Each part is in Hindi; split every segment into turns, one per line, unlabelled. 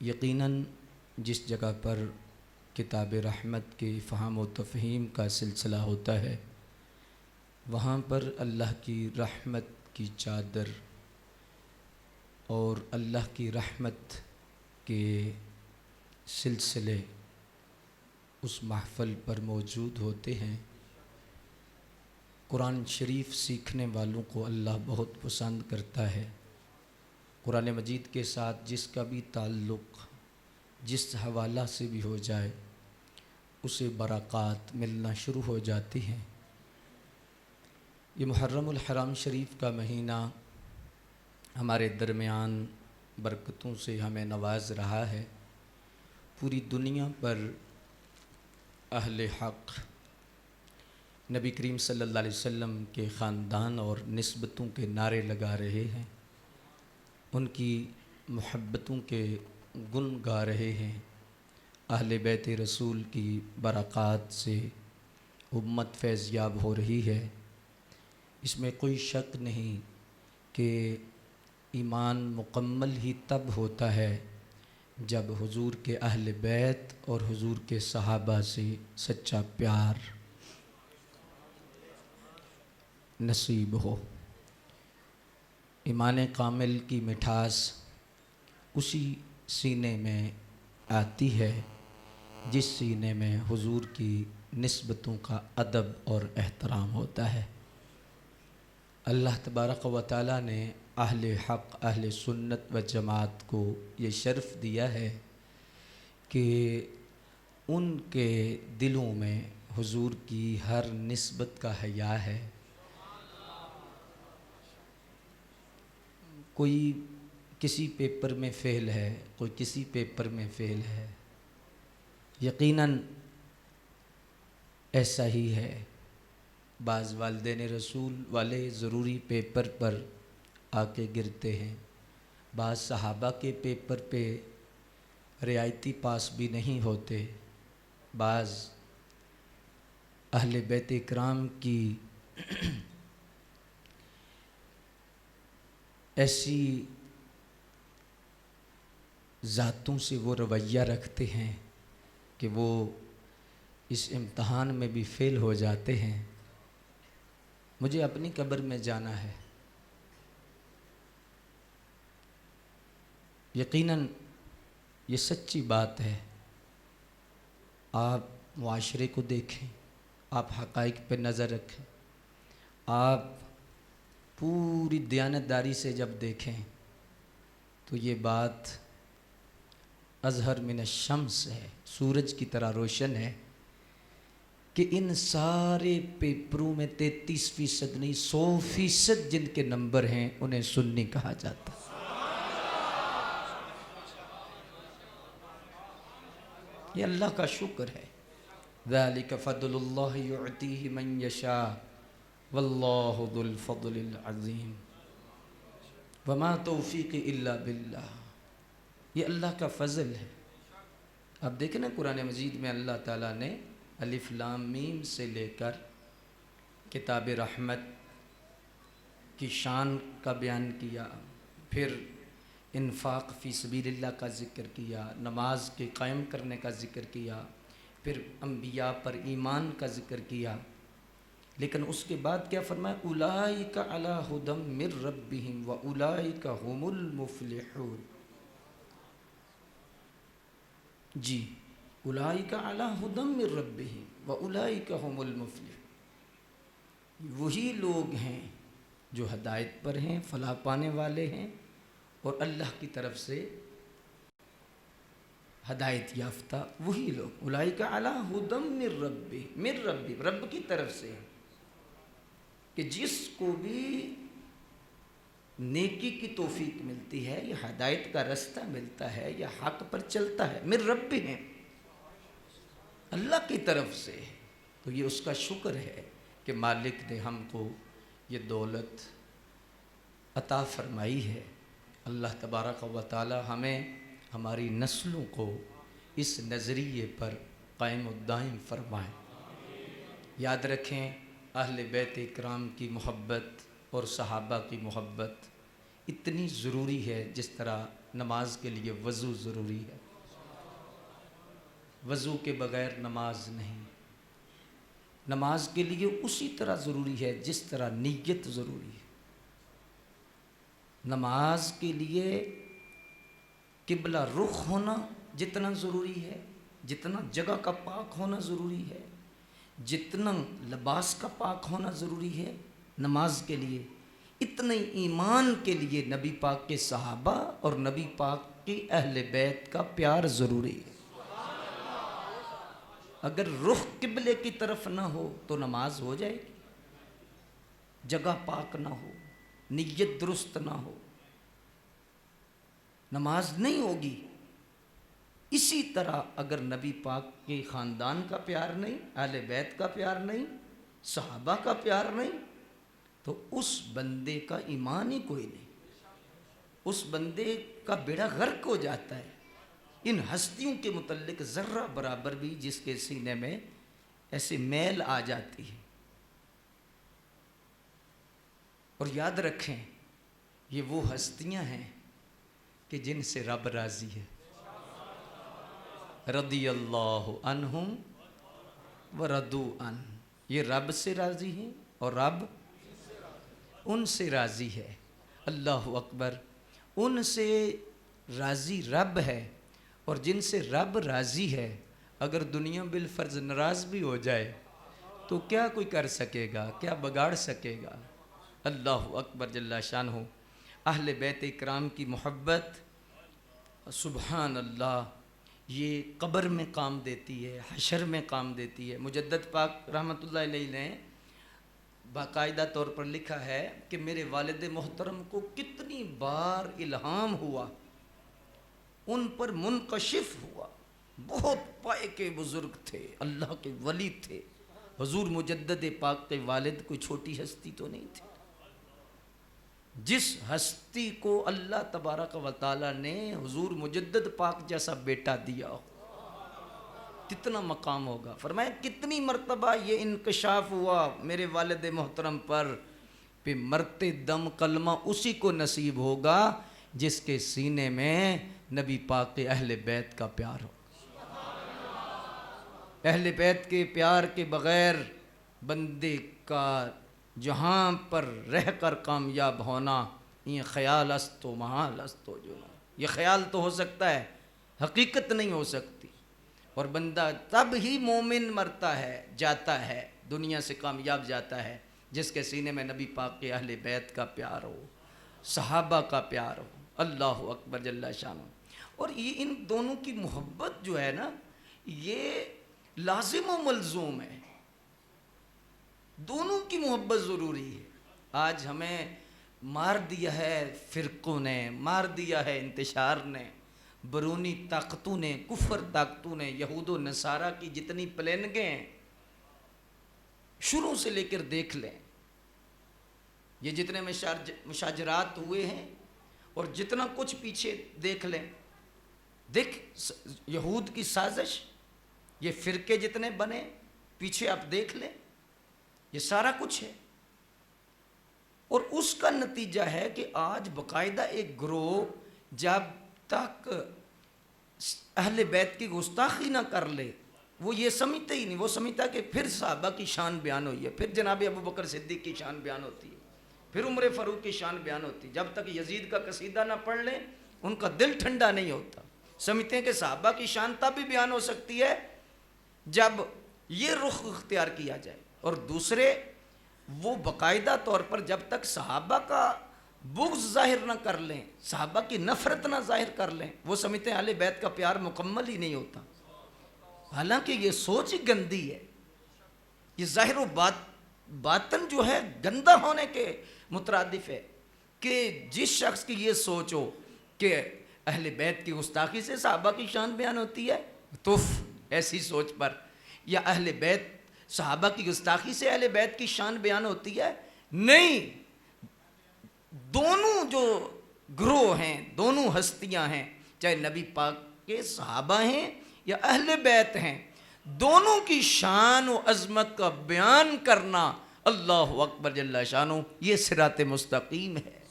यकीनन जिस जगह पर किताब रहमत के फ़हम व तफ़हीम का सिलसिला होता है वहाँ पर अल्लाह की रहमत की चादर और अल्लाह की रहमत के सिलसिले उस महफ़िल पर मौजूद होते हैं। कुरान शरीफ सीखने वालों को अल्लाह बहुत पसंद करता है। कुरान मजीद के साथ जिसका भी ताल्लुक़ जिस हवाला से भी हो जाए उसे बरक़ात मिलना शुरू हो जाती हैं। ये मुहर्रमुल हराम शरीफ का महीना हमारे दरमियान बरकतों से हमें नवाज रहा है। पूरी दुनिया पर अहले हक़ नबी करीम सल्लल्लाहु अलैहि वसल्लम के ख़ानदान और निस्बतों के नारे लगा रहे हैं, उनकी मोहब्बतों के गुन गा रहे हैं। अहले बैत रसूल की बरक़ात से उम्मत फैज़याब हो रही है। इसमें कोई शक नहीं कि ईमान मुकम्मल ही तब होता है जब हुजूर के अहले बैत और हुजूर के सहाबा से सच्चा प्यार नसीब हो। ईमान कामिल की मिठास उसी सीने में आती है जिस सीने में हुजूर की निस्बतों का अदब और एहतराम होता है। अल्लाह तबारक व तआला ने अहले हक़ अहले सुन्नत व जमात को ये शर्फ़ दिया है कि उनके दिलों में हुजूर की हर निस्बत का हया है। कोई किसी पेपर में फ़ेल है, कोई किसी पेपर में फ़ेल है, यकीनन ऐसा ही है। बाज़ वालिदैन रसूल वाले ज़रूरी पेपर पर आके गिरते हैं, बाज़ सहाबा के पेपर पे रियायती पास भी नहीं होते, बाज़ अहले बैत इकराम की ऐसी ज़ातों से वो रवैया रखते हैं कि वो इस इम्तहान में भी फ़ेल हो जाते हैं। मुझे अपनी कब्र में जाना है। यकीनन ये सच्ची बात है। आप मुआशरे को देखें, आप हक़ाइक़ पे नज़र रखें, आप पूरी दयानतदारी से जब देखें तो ये बात अज़हर मिन शम्स है, सूरज की तरह रोशन है कि इन सारे पेपरों में 33% नहीं 100% जिनके नंबर हैं उन्हें सुन्नी कहा जाता है। ये अल्लाह का शुक्र है। ज़ालिका फ़ज़्लुल्लाहि युअतीहि मन यशा वल्लाहु ज़ुल फ़ज़्लिल अज़ीम वमा तौफ़ीक़ी इल्ला बिल्लाह। ये अल्लाह का फ़ज़ल है। अब देखें ना, कुरान मजीद में अल्लाह ताला ने अलिफ लाम मीम से लेकर किताब रहमत की शान का बयान किया, फिर इन्फ़ाक़ फ़ी सबीलिल्लाह का ज़िक्र किया, नमाज के क़ायम करने का ज़िक्र किया, फिर अम्बिया पर ईमान का ज़िक्र किया। लेकिन उसके बाद क्या फरमाया? उलाइका अला हुदम मिर रब्बिहिम व उलाइका हुमुल मुफ़्लिहून। जी, उलाइका अला हुदम मिर रब्बिहिम व उलाइका हुमुल मुफ़्लिहून। वही लोग हैं जो हदायत पर हैं, फलाह पाने वाले हैं और अल्लाह की तरफ से हदायत याफ्ता वही लोग। उलाइका अला हुदम मिर रब्बी, मिर रब्बी रब की तरफ से, कि जिसको भी नेकी की तौफीक मिलती है या हदायत का रास्ता मिलता है या हक़ पर चलता है, मिर रब्बी हैं, अल्लाह की तरफ से, तो ये उसका शुक्र है कि मालिक ने हमको ये दौलत अता फ़रमाई है। अल्लाह तबारक व तआला हमें हमारी नस्लों को इस नज़रिए पर कायम व दायम फ़रमाए। याद रखें, अहले बैत इकराम की मोहब्बत और सहाबा की मोहब्बत इतनी ज़रूरी है जिस तरह नमाज के लिए वज़ू ज़रूरी है। वज़ू के बग़ैर नमाज नहीं। नमाज के लिए उसी तरह ज़रूरी है जिस तरह नीयत ज़रूरी है। नमाज के लिए किबला रुख होना जितना ज़रूरी है, जितना जगह का पाक होना ज़रूरी है, जितना लिबास का पाक होना ज़रूरी है नमाज के लिए, इतने ईमान के लिए नबी पाक के सहाबा और नबी पाक के अहले बैत का प्यार ज़रूरी है। अगर रुख किबले की तरफ ना हो तो नमाज हो जाएगी, जगह पाक ना हो, नियत दुरुस्त ना हो, नमाज नहीं होगी। इसी तरह अगर नबी पाक के ख़ानदान का प्यार नहीं, अहले बैत का प्यार नहीं, सहाबा का प्यार नहीं, तो उस बंदे का ईमान ही कोई नहीं, उस बंदे का बेड़ा गर्क हो जाता है। इन हस्तियों के मुतल्लिक ज़र्रा बराबर भी जिसके सीने में ऐसे मैल आ जाती है। और याद रखें, ये वो हस्तियां हैं कि जिनसे रब राज़ी है। रदियल्लाहु अन्हुम व रदू अन, ये रब से राज़ी हैं और रब उनसे राज़ी है। अल्लाह अकबर। उनसे राज़ी रब है और जिनसे रब राज़ी है, अगर दुनिया बिल फ़र्ज़ नाराज़ भी हो जाए तो क्या कोई कर सकेगा, क्या बगाड़ सकेगा। अल्लाह अकबर जल्ला शानहू। अहले बैत इकराम की मोहब्बत, सुबहान अल्लाह, ये कब्र में काम देती है, हशर में काम देती है। मुजद्दद पाक रहमतुल्लाह अलैह ने बाकायदा तौर पर लिखा है कि मेरे वालिद मोहतरम को कितनी बार इल्हाम हुआ, उन पर मुनकशिफ हुआ। बहुत पाए के बुज़ुर्ग थे, अल्लाह के वली थे। हुजूर मुजद्दद पाक के वालिद कोई छोटी हस्ती तो नहीं थी। जिस हस्ती को अल्लाह तबारक व तआला ने हुजूर मुजद्दद पाक जैसा बेटा दिया हो, कितना मकाम होगा। फरमाया कितनी मर्तबा ये इंकशाफ हुआ मेरे वालिद मोहतरम पर, पे मरते दम कलमा उसी को नसीब होगा जिसके सीने में नबी पाक के अहले बैत का प्यार हो। अहले बैत के प्यार के बग़ैर बंदे का जहाँ पर रह कर कामयाब होना, ये ख्याल अस्तो महाल अस्तो जो, ये ख्याल तो हो सकता है, हकीकत नहीं हो सकती। और बंदा तब ही मोमिन मरता है, जाता है, दुनिया से कामयाब जाता है, जिसके सीने में नबी पाक के अहले बैत का प्यार हो, सहाबा का प्यार हो। अल्लाह अकबर जल्ला शान। और ये इन दोनों की मोहब्बत जो है ना, ये लाजिम व मलजूम है। दोनों की मोहब्बत ज़रूरी है। आज हमें मार दिया है फ़िरक़ों ने, मार दिया है इंतशार ने, बरूनी ताकतों ने, कुफर ताकतों ने, यहूद व नसारा की जितनी प्लानिंगें हैं, शुरू से लेकर देख लें, ये जितने मुशाजरात हुए हैं और जितना कुछ पीछे देख लें, देख यहूद की साजिश, ये फ़िरके जितने बने पीछे आप देख लें, ये सारा कुछ है। और उसका नतीजा है कि आज बाकायदा एक ग्रोह जब तक अहले बैत की गुस्ताखी ना कर ले, वो ये समझते ही नहीं, वो समझता कि फिर साहबा की शान बयान हुई है, फिर जनाब अबू बकर सिद्दीक़ की शान बयान होती है, फिर उमर फ़ारूक की शान बयान होती है। जब तक यजीद का कसीदा ना पढ़ लें उनका दिल ठंडा नहीं होता। समझते हैं कि साहबा की शान तब भी बयान हो सकती है जब ये रुख इख्तियार किया जाए। और दूसरे, वो बाकायदा तौर पर जब तक सहाबा का बुग़्ज़ ज़ाहिर ना कर लें, सहाबा की नफ़रत ना ज़ाहिर कर लें, वो समझते हैं अहले बैत का प्यार मुकम्मल ही नहीं होता। हालांकि ये सोच ही गंदी है। ये ज़ाहिर व बातन जो है गंदा होने के मुतरादिफ है कि जिस शख्स की ये सोच हो कि अहले बैत की गुस्ताखी से सहाबा की शान बयान होती है, तो ऐसी सोच पर, या अहले बैत सहाबा की गुस्ताखी से अहले बैत की शान बयान होती है, नहीं, दोनों जो ग्रोह हैं, दोनों हस्तियां हैं, चाहे नबी पाक के सहाबा हैं या अहले बैत हैं, दोनों की शान व अज़मत का बयान करना, अल्लाह अकबर जल्ला शानो, ये सिरात मुस्तकीम है।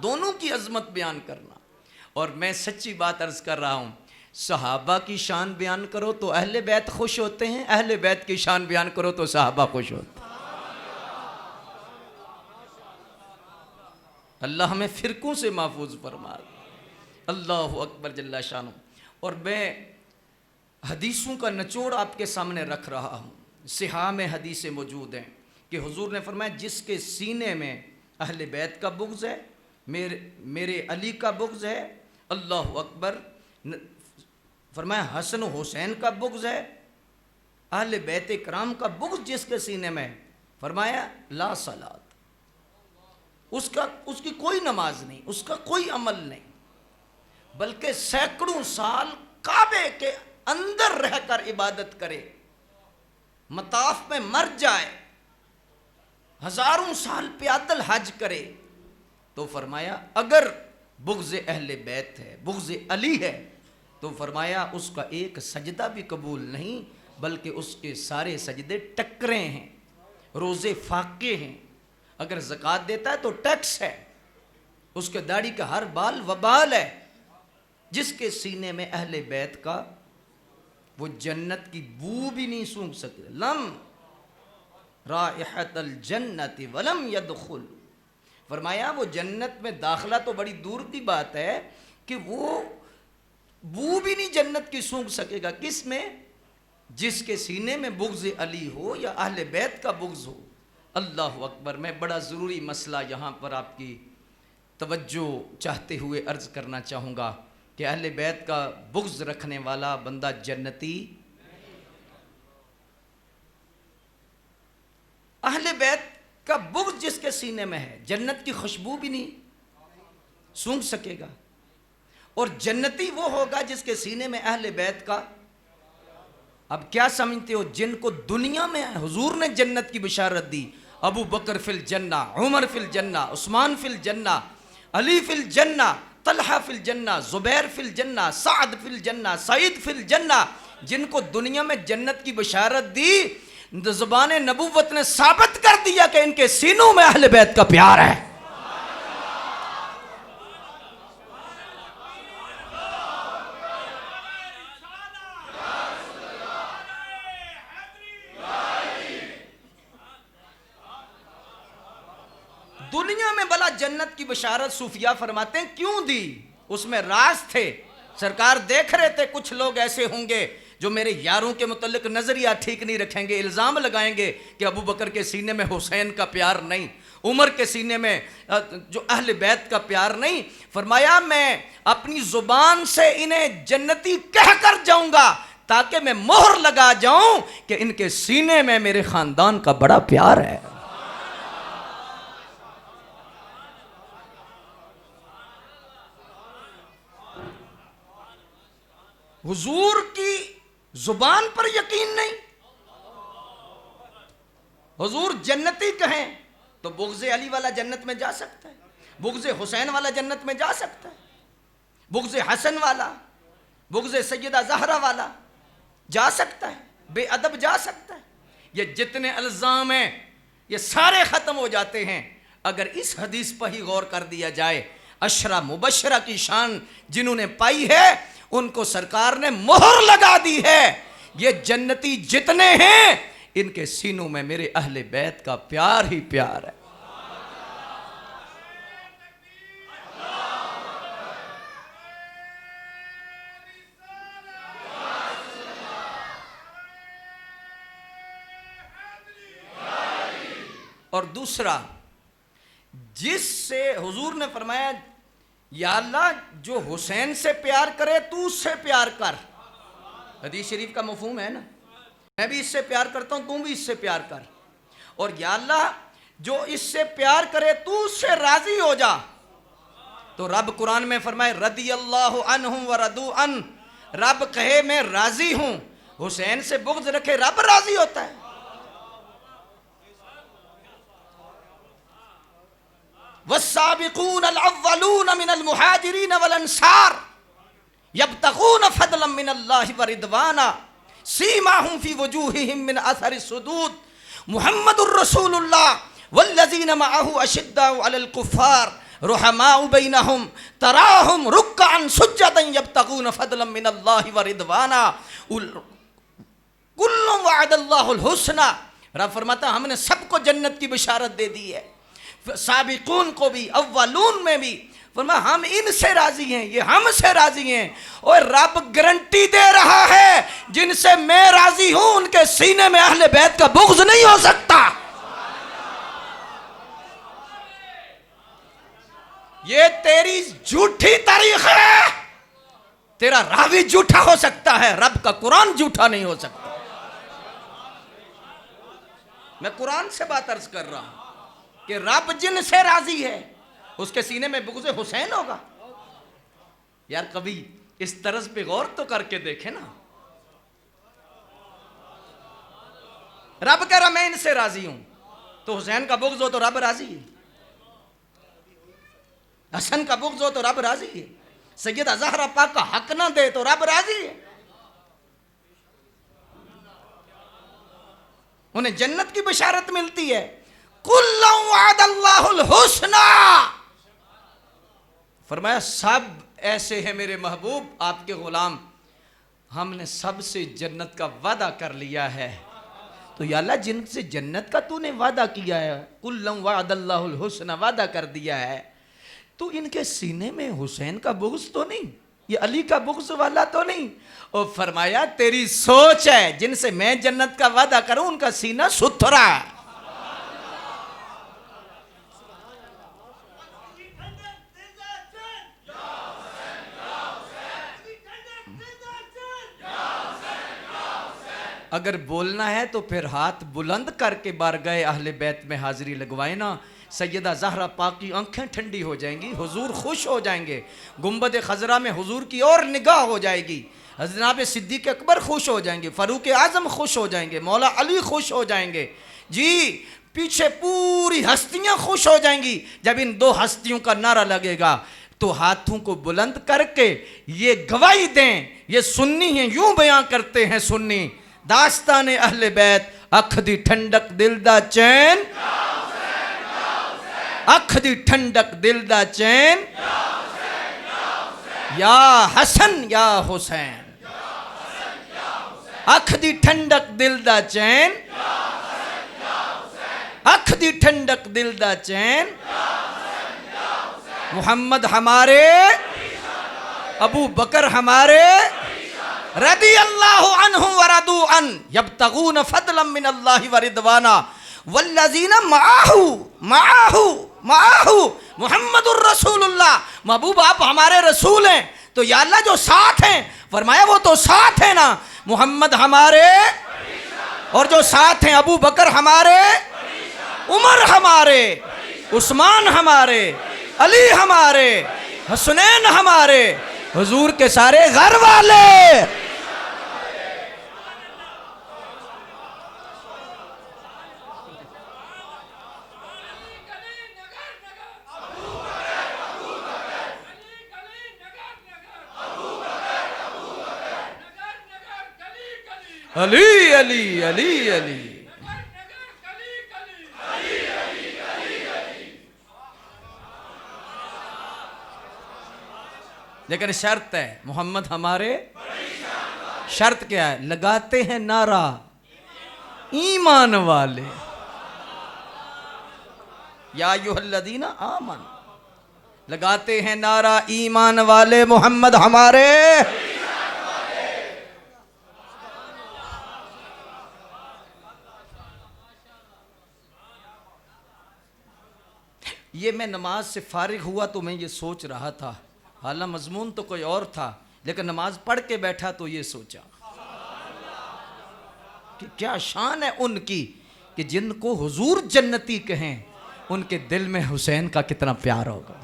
दोनों की अज़मत बयान करना। और मैं सच्ची बात अर्ज कर रहा हूँ, सहाबा की शान बयान करो तो अहले बैत खुश होते हैं, अहले बैत की शान बयान करो तो सहाबा खुश होते हैं। अल्लाह हमें फिरकों से महफूज फरमा। अल्लाह अकबर जल्ला शानो। और मैं हदीसों का निचोड़ आपके सामने रख रहा हूँ। सिहा में हदीसें मौजूद हैं कि हुजूर ने फरमाया जिसके सीने में अहले बैत का बुग़्ज़ है, मेरे अली का बुग़्ज़ है, अल्लाह अकबर, फरमाया हसन हुसैन का बुग़्ज़ है, अहले बैत इकराम का बुग़्ज़ जिसके सीने में, फरमाया ला सलात, उसकी कोई नमाज नहीं, उसका कोई अमल नहीं, बल्कि सैकड़ों साल काबे के अंदर रहकर इबादत करे, मताफ में मर जाए, हजारों साल पैदल हज करे, तो फरमाया अगर बुग़्ज़ अहले बैत है, बुग़्ज़ अली है, तो फरमाया उसका एक सजदा भी कबूल नहीं, बल्कि उसके सारे सजदे टकरे हैं, रोज़े फाके हैं। अगर ज़कात देता है तो टैक्स है, उसके दाढ़ी का हर बाल वबाल है। जिसके सीने में अहले बैत का, वो जन्नत की बू भी नहीं सूंघ सकते। लम राइहतल जन्नति वलम यदखुल, फरमाया वो जन्नत में दाखिला तो बड़ी दूर की बात है कि वो बू भी नहीं जन्नत की सूंघ सकेगा। किस में? जिसके सीने में बुग़्ज़ अली हो या अहले बैत का बुग़्ज़ हो। अल्लाह अकबर। मैं बड़ा ज़रूरी मसला यहाँ पर आपकी तवज्जो चाहते हुए अर्ज़ करना चाहूँगा कि अहले बैत का बुग़्ज़ रखने वाला बंदा जन्नती, अहले बैत का बुग़्ज़ जिसके सीने में है, जन्नत की खुशबू भी नहीं सूंघ सकेगा। और जन्नती वो होगा जिसके सीने में अहले बैत का। अब क्या समझते हो, जिनको दुनिया में हुजूर ने जन्नत की बिशारत दी, अबू बकर फिल जन्ना, उमर फिल जन्ना, उस्मान फिल जन्ना, अली फिल जन्ना, तलहा फिल जन्ना, जुबैर फिल जन्ना, साद फिल जन्ना, सईद फिल जन्ना, जिनको दुनिया में जन्नत की बिशारत दी, ज़ुबान नबूवत ने साबित कर दिया कि इनके सीनों में अहले बैत का प्यार है। दुनिया में भला जन्नत की बशारत सूफिया फरमाते हैं क्यों दी? उसमें राज थे, सरकार देख रहे थे। कुछ लोग ऐसे होंगे जो मेरे यारों के मुतल्लिक नजरिया ठीक नहीं रखेंगे, इल्ज़ाम लगाएंगे कि अबू बकर के सीने में हुसैन का प्यार नहीं, उमर के सीने में जो अहले बैत का प्यार नहीं। फरमाया मैं अपनी जुबान से इन्हें जन्नती कह कर जाऊंगा ताकि मैं मोहर लगा जाऊं कि इनके सीने में मेरे खानदान का बड़ा प्यार है। हुजूर की जुबान पर यकीन नहीं। हुजूर जन्नती कहें तो बुग़्ज़ अली वाला जन्नत में जा सकता है, बुग़्ज़ हुसैन वाला जन्नत में जा सकता है, बुग़्ज़ हसन वाला, बुग़्ज़ सैयदा ज़हरा वाला जा सकता है, बेअदब जा सकता है। ये जितने इल्ज़ाम हैं ये सारे ख़त्म हो जाते हैं अगर इस हदीस पर ही गौर कर दिया जाए। अशरा मुबशरा की शान जिन्होंने पाई है उनको सरकार ने मोहर लगा दी है। ये जन्नती जितने हैं इनके सीनों में मेरे अहले बैत का प्यार ही प्यार है। और दूसरा, जिससे हुजूर ने फरमाया या अल्लाह जो हुसैन से प्यार करे तू उससे प्यार कर। हदीस शरीफ का मफहूम है ना, मैं भी इससे प्यार करता हूं, तू भी इससे प्यार कर। और या अल्लाह जो इससे प्यार करे तू उससे राजी हो जा। तो रब कुरान में फरमाए रदियल्लाहु अन्हुम व रदू अन, रब कहे मैं राजी हूं। हुसैन से बुग़्ज़ रखे रब राजी होता है। वस्साबिकून अल-अव्वलून मिनल मुहाजिरीन वल अंसार यब्तगून फदलन मिनल्लाहि व रिदवाना सीमाहुम फी वजूहिहिम मिन अथरि सुदूद मुहम्मदुर रसूलुल्लाह वल्लज़ीना मअहु अशिद्दाउ अलल कुफ़्फ़ार रुहमाउ बैनहुम तराहुम रुक्कान सुज्जदन यब्तगून फदलन मिनल्लाहि व रिदवाना कुल्लुम वअदल्लाहुल हुस्ना। रब फरमाता हमने सबको जन्नत की बशारत दे दी है, साबिकून को भी, अव्वलून में भी। फरमा हम इनसे राजी हैं, ये हमसे राजी हैं। और रब गारंटी दे रहा है जिनसे मैं राजी हूं उनके सीने में अहले बैत का बुग़्ज़ नहीं हो सकता। ये तेरी झूठी तारीख है, तेरा रावी झूठा हो सकता है, रब का कुरान झूठा नहीं हो सकता। मैं कुरान से बात अर्ज कर रहा हूं कि रब जिनसे राजी है उसके सीने में बुग़्ज़ हुसैन होगा। यार कभी इस तरज पे गौर तो करके देखे ना। रब कह रहा मैं इनसे राजी हूं, तो हुसैन का बुग़्ज़ हो तो रब राजी है, हसन का बुग़्ज़ हो तो रब राजी है, सैयदा ज़हरा पाक का हक ना दे तो रब राजी है। उन्हें जन्नत की बशारत मिलती है। कुल्लुम वअदल्लाहुल हुस्ना, फरमाया सब ऐसे हैं मेरे महबूब आपके गुलाम, हमने सबसे जन्नत का वादा कर लिया है। तो या अल्लाह जिनसे जन्नत का तूने वादा किया है, कुल्लुम वअदल्लाहुल हुस्ना वादा कर दिया है, तो इनके सीने में हुसैन का बुग़्ज़ तो नहीं, ये अली का बुग़्ज़ वाला तो नहीं। और फरमाया तेरी सोच है, जिनसे मैं जन्नत का वादा करूं उनका सीना सुथरा है। अगर बोलना है तो फिर हाथ बुलंद करके बारगाह अहले बैत में हाजिरी लगवाए ना। सैयदा ज़हरा पाक की आंखें ठंडी हो जाएंगी, हुजूर खुश हो जाएंगे, गुंबद खजरा में हुजूर की और निगाह हो जाएगी, जनाब सिद्दीक़ अकबर खुश हो जाएंगे, फ़ारूक आज़म खुश हो जाएंगे, मौला अली खुश हो जाएंगे जी, पीछे पूरी हस्तियां खुश हो जाएंगी। जब इन दो हस्तियों का नारा लगेगा तो हाथों को बुलंद करके ये गवाही दें, ये सुन्नी हैं, यूं बयां करते हैं सुन्नी, दास्तान अहले बैत अख दी ठंडक दिल दा चैन, अख दी ठंडक दिल दा चैन, या हसन या हुसैन, अख दी ठंडक दिल दा चैन, अख दी ठंडक दिल दा चैन, मोहम्मद हमारे, अबू बकर हमारे, रदी अल्लाहु अन्हु व रदू अन, यब्तगून फदलन मिनल्लाहि व रिदवाना, वल्लज़ीना मआहु मआहु मआहु मुहम्मदुर रसूलुल्लाह। महबूब आप हमारे रसूल हैं, तो या अल्लाह जो साथ हैं, फरमाया वो तो साथ है ना, मोहम्मद हमारे और जो साथ हैं अबू बकर हमारे, उमर हमारे, उस्मान हमारे, अली हमारे, हसनैन हमारे, हुजूर के सारे घर वाले। अली अली अली अली, लेकिन शर्त है मोहम्मद हमारे, शर्त क्या है? लगाते हैं नारा ईमान वाले, या अय्युहल्लज़ीना आमन, लगाते हैं नारा ईमान वाले, मोहम्मद हमारे। ये मैं नमाज से फारिग हुआ तो मैं ये सोच रहा था, हालांकि मजमून तो कोई और था, लेकिन नमाज पढ़ के बैठा तो ये सोचा कि क्या शान है उनकी कि जिनको हुजूर जन्नती कहें उनके दिल में हुसैन का कितना प्यार होगा,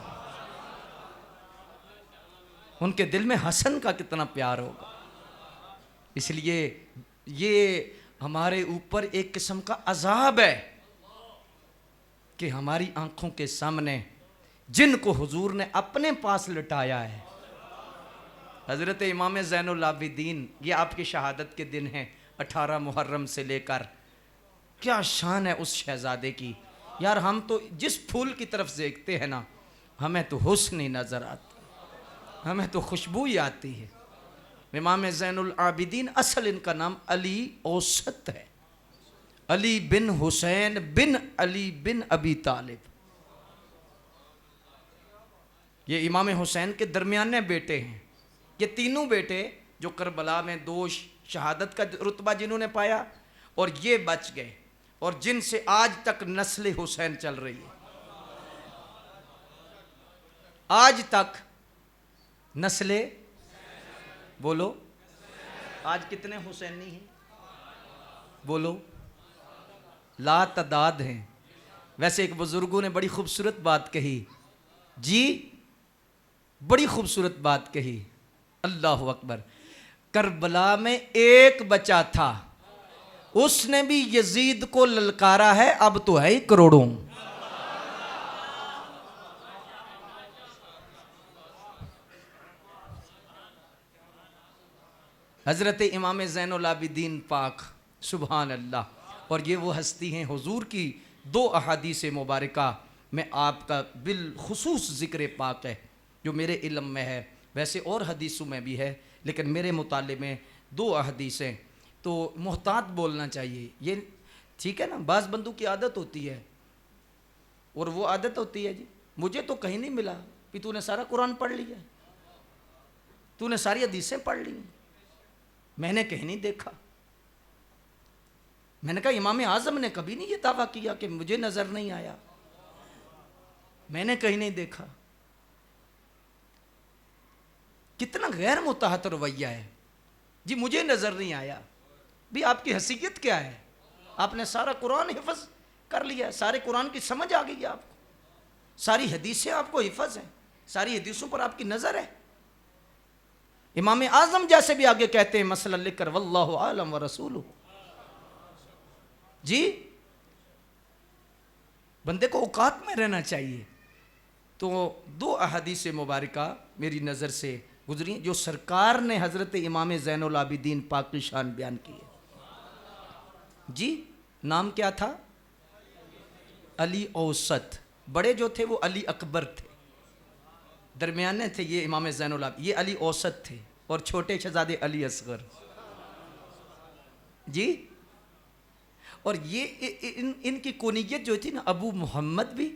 उनके दिल में हसन का कितना प्यार होगा। इसलिए ये हमारे ऊपर एक किस्म का अजाब है कि हमारी आंखों के सामने जिनको हुजूर ने अपने पास लटाया है, हज़रत इमाम ज़ैनुल आबिदीन, ये आपकी शहादत के दिन हैं 18 मुहर्रम से लेकर, क्या शान है उस शहजादे की। यार हम तो जिस फूल की तरफ देखते हैं ना हमें तो हुस्न ही नज़र आता, हमें तो खुशबू ही आती है। इमाम ज़ैनुल आबिदीन, असल इनका नाम अली औसत है, अली बिन हुसैन बिन अली बिन अबी तालिब। ये इमाम हुसैन के दरमियाने बेटे हैं। ये तीनों बेटे जो करबला में दो शहादत का रुतबा जिन्होंने पाया, और ये बच गए, और जिनसे आज तक नस्ल हुसैन चल रही है। आज तक नस्ले, बोलो आज कितने हुसैनी हैं? बोलो, ला तादाद हैं। वैसे एक बुजुर्गों ने बड़ी खूबसूरत बात कही जी, बड़ी खूबसूरत बात कही, अल्लाह अकबर। करबला में एक बचा था, उसने भी यजीद को ललकारा है, अब तो है ही करोड़ों। हज़रत इमाम ज़ैनुल आबिदीन पाक, सुबहान अल्लाह। और ये वो हस्ती हैं, हुजूर की दो अहादीस मुबारका में आपका बिलखुसूस ज़िक्र पाक है जो मेरे इल्म में है। वैसे और हदीसों में भी है, लेकिन मेरे मुताले में दो अहादीसें। तो मुहतात बोलना चाहिए, ये ठीक है ना। बाज़ बंदों की आदत होती है, और वो आदत होती है जी, मुझे तो कहीं नहीं मिला कि तूने सारा कुरान पढ़ लिया, तूने सारी हदीसें पढ़ ली, मैंने कहीं नहीं देखा। मैंने कहा इमाम आज़म ने कभी नहीं ये दावा किया कि मुझे नज़र नहीं आया, मैंने कहीं नहीं देखा। कितना गैर मुताहत रवैया है जी, मुझे नज़र नहीं आया। भी आपकी हैसियत क्या है? आपने सारा कुरान हिफ्ज़ कर लिया, सारे कुरान की समझ आ गई है आपको, सारी हदीसें आपको हिफ्ज़ हैं, सारी हदीसों पर आपकी नज़र है। इमाम आज़म जैसे भी आगे कहते हैं मसला लिखकर, वल्लाहु आलम व रसूलुहु। जी, बंदे को औकात में रहना चाहिए। तो दो अहादीस मुबारका मेरी नज़र से गुजरी जो सरकार ने हज़रत इमाम ज़ैनुल आबिदीन पाक की शान बयान की है। जी, नाम क्या था? अली औसत। बड़े जो थे वो अली अकबर थे, दरमियाने थे ये इमाम ज़ैनुल आबिदीन, ये अली औसत थे, और छोटे शहजादे अली असगर। जी, और ये इनकी कुनियत जो थी ना, अबू मोहम्मद भी,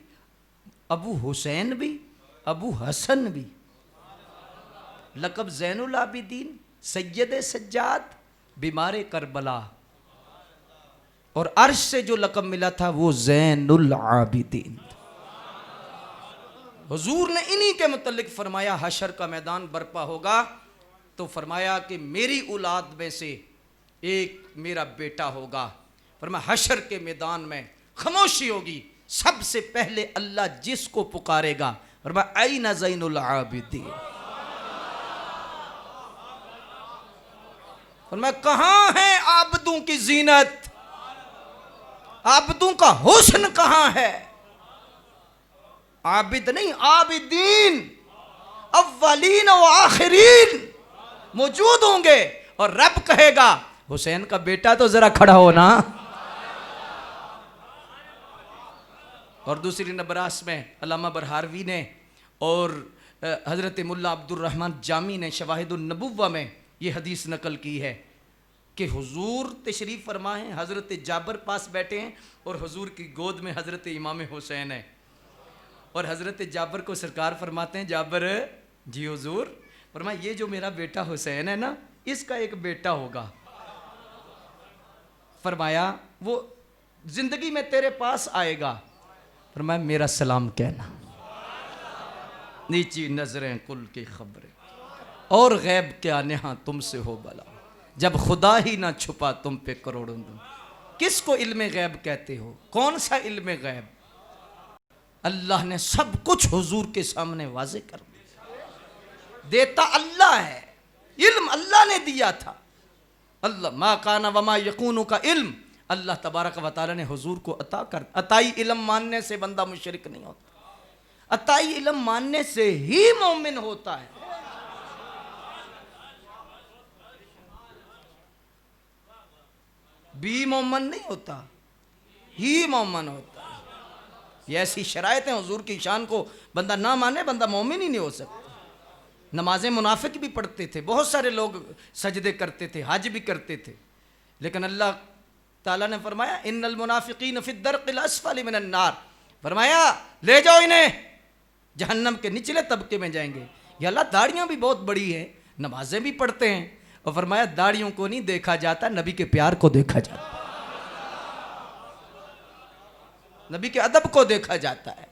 अबू हुसैन भी, अबू हसन भी। लक़ब ज़ैनुल आबिदीन, सैयद सज्जाद, बीमार करबला, और अर्श से जो लक़ब मिला था वो ज़ैनुल आबिदीन। हुजूर ने इन्हीं के मुतल्लिक फरमाया हशर का मैदान बर्पा होगा तो फरमाया कि मेरी औलाद में से एक मेरा बेटा होगा। फरमाया हशर के मैदान में खामोशी होगी, सबसे पहले अल्लाह जिसको पुकारेगा, फरमाया ऐना ज़ैनुल आबिदीन। फरमाया कहाँ है आबदों की जीनत, आबदों का हुस्न कहाँ है? आबिद नहीं, आबिदीन, अव्वलीन व आखिरीन मौजूद होंगे, और रब कहेगा हुसैन का बेटा तो जरा खड़ा हो ना। और दूसरी नबरास में अल्लामा बरहारवी ने और हज़रत मुल्ला अब्दुर रहमान जामी ने शवाहिदुन नबुव्वा में ये हदीस नकल की है कि हुजूर तशरीफ़ फरमा हैं, हज़रत जाबर पास बैठे हैं, और हुजूर की गोद में हज़रत इमाम हुसैन है, और हज़रत जाबर को सरकार फरमाते हैं, जाबर जी हुजूर, फरमाया ये जो मेरा बेटा हुसैन है ना, इसका एक बेटा होगा। फरमाया वो ज़िंदगी में तेरे पास आएगा, फरमाया मेरा सलाम कहना। नीची नजरें कुल की खबरें, और गैब क्या नेहा तुमसे हो भला, जब खुदा ही ना छुपा तुम पे करोड़ों दुम। किसको इल्म गैब कहते हो? कौन सा इल्म गैब? अल्लाह ने सब कुछ हुजूर के सामने वाज़े कर दिया। देता अल्लाह है, इल्म अल्लाह ने दिया था। अल्लाह मा काना वमा यकूनु का इल्म अल्लाह तबारक व तआला ने हुजूर को अता कर। अताई इल्म मानने से बंदा मुशरिक नहीं होता, अताई इल्म मानने से ही मोमिन होता है। बी मोमन नहीं होता, ही मोमन होता है। ये ऐसी शराइत हैं, हुजूर की शान को बंदा ना माने, बंदा मोमिन ही नहीं हो सकता। नमाजें मुनाफिक भी पढ़ते थे, बहुत सारे लोग सजदे करते थे, हज भी करते थे, लेकिन अल्लाह ताला ने फरमाया इन्नल मुनाफिकीन फी दर्किल अस्फली मिनन नार, फरमाया ले जाओ इन्हें, जहन्नम के निचले तबके में जाएंगे। या अल्लाह दाढ़ियाँ भी बहुत बड़ी हैं, नमाजें भी पढ़ते हैं, और फरमाया दाढ़ियों को नहीं देखा जाता, नबी के प्यार को देखा जाता, नबी के अदब को देखा जाता है।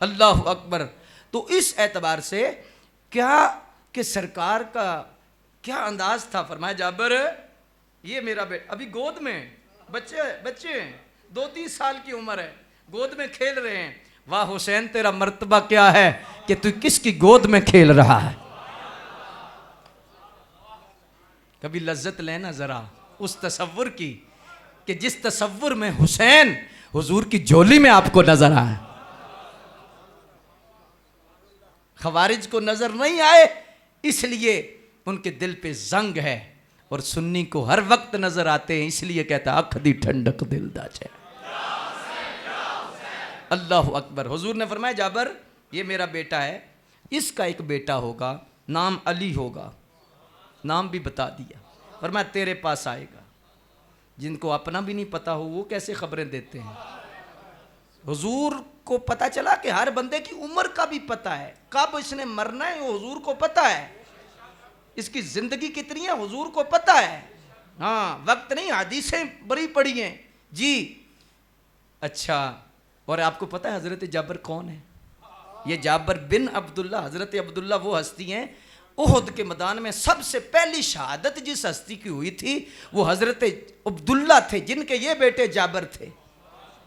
अल्लाह अकबर। तो इस एतबार से क्या कि सरकार का क्या अंदाज था। फरमाया जाबर ये मेरा बेटा, अभी गोद में बच्चे हैं, 2-3 साल की उम्र है, गोद में खेल रहे हैं। वाह हुसैन तेरा मर्तबा क्या है कि तू किसकी गोद में खेल रहा है। कभी लज्जत लेना जरा उस तसव्वुर की कि जिस तसव्वुर में हुसैन हुजूर की झोली में आपको नजर आए, खवारिज को नजर नहीं आए इसलिए उनके दिल पे जंग है, और सुन्नी को हर वक्त नजर आते हैं इसलिए कहता अख दी ठंडक दिल दा चे। अल्लाह अकबर। हुजूर ने फरमाया जाबर ये मेरा बेटा है, इसका एक बेटा होगा, नाम अली होगा, नाम भी बता दिया। फरमाया तेरे पास आएगा। जिनको अपना भी नहीं पता हो वो कैसे खबरें देते हैं। हुजूर को पता चला कि हर बंदे की उम्र का भी पता है, कब इसने मरना है वो हुजूर को पता है, इसकी जिंदगी कितनी है हुजूर को पता है। हाँ वक्त नहीं, हदीसें बड़ी पड़ी हैं जी। अच्छा, और आपको पता है हजरत जाबर कौन है? ये जाबर बिन अब्दुल्ला, हजरत अब्दुल्ला वो हस्ती हैं उहद के मैदान में सबसे पहली शहादत जिस हस्ती की हुई थी वो हजरत अब्दुल्ला थे, जिनके ये बेटे जाबर थे,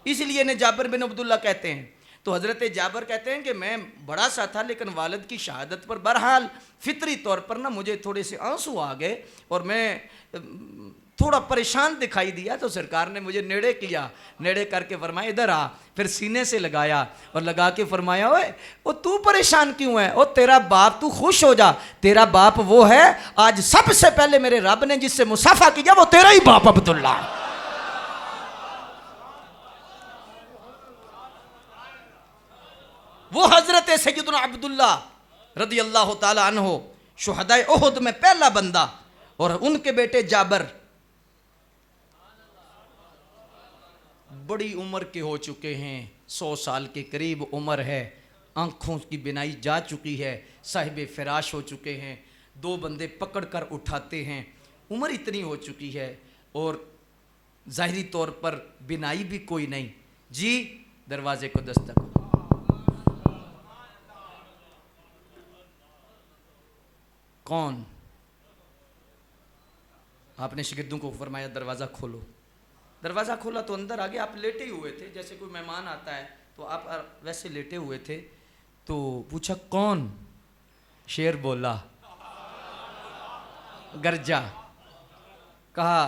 इसलिए इन्हें जाबर बिन अब्दुल्ला कहते हैं। तो हजरत जाबर कहते हैं कि मैं बड़ा सा था लेकिन वालिद की शहादत पर बहरहाल फितरी तौर पर ना मुझे थोड़े से आंसू आ गए और मैं थोड़ा परेशान दिखाई दिया, तो सरकार ने मुझे नेड़े किया, नेड़े करके फरमाया इधर आ, फिर सीने से लगाया और लगा के फरमाया ओए वो तू परेशान क्यों है, ओ तेरा बाप, तू खुश हो जा, तेरा बाप वो है आज सबसे पहले मेरे रब ने जिससे मुसाफा किया वो तेरा ही बाप अब्दुल्ला। वो हजरत सैयदना अब्दुल्ला रदी अल्लाह ताला अन्हो शुहदाए उहुद में पहला बंदा, और उनके बेटे जाबर बड़ी उम्र के हो चुके हैं, 100 साल के करीब उम्र है, आंखों की बिनाई जा चुकी है, साहिब फिराश हो चुके हैं, 2 बंदे पकड़ कर उठाते हैं, उम्र इतनी हो चुकी है और ज़ाहिरी तौर पर बिनाई भी कोई नहीं। जी दरवाजे को दस्तक, कौन? आपने शिगिर्दों को फरमाया दरवाज़ा खोलो। दरवाज़ा खोला तो अंदर आ गए। आप लेटे हुए थे, जैसे कोई मेहमान आता है तो आप वैसे लेटे हुए थे। तो पूछा कौन? शेर बोला, गरजा, कहा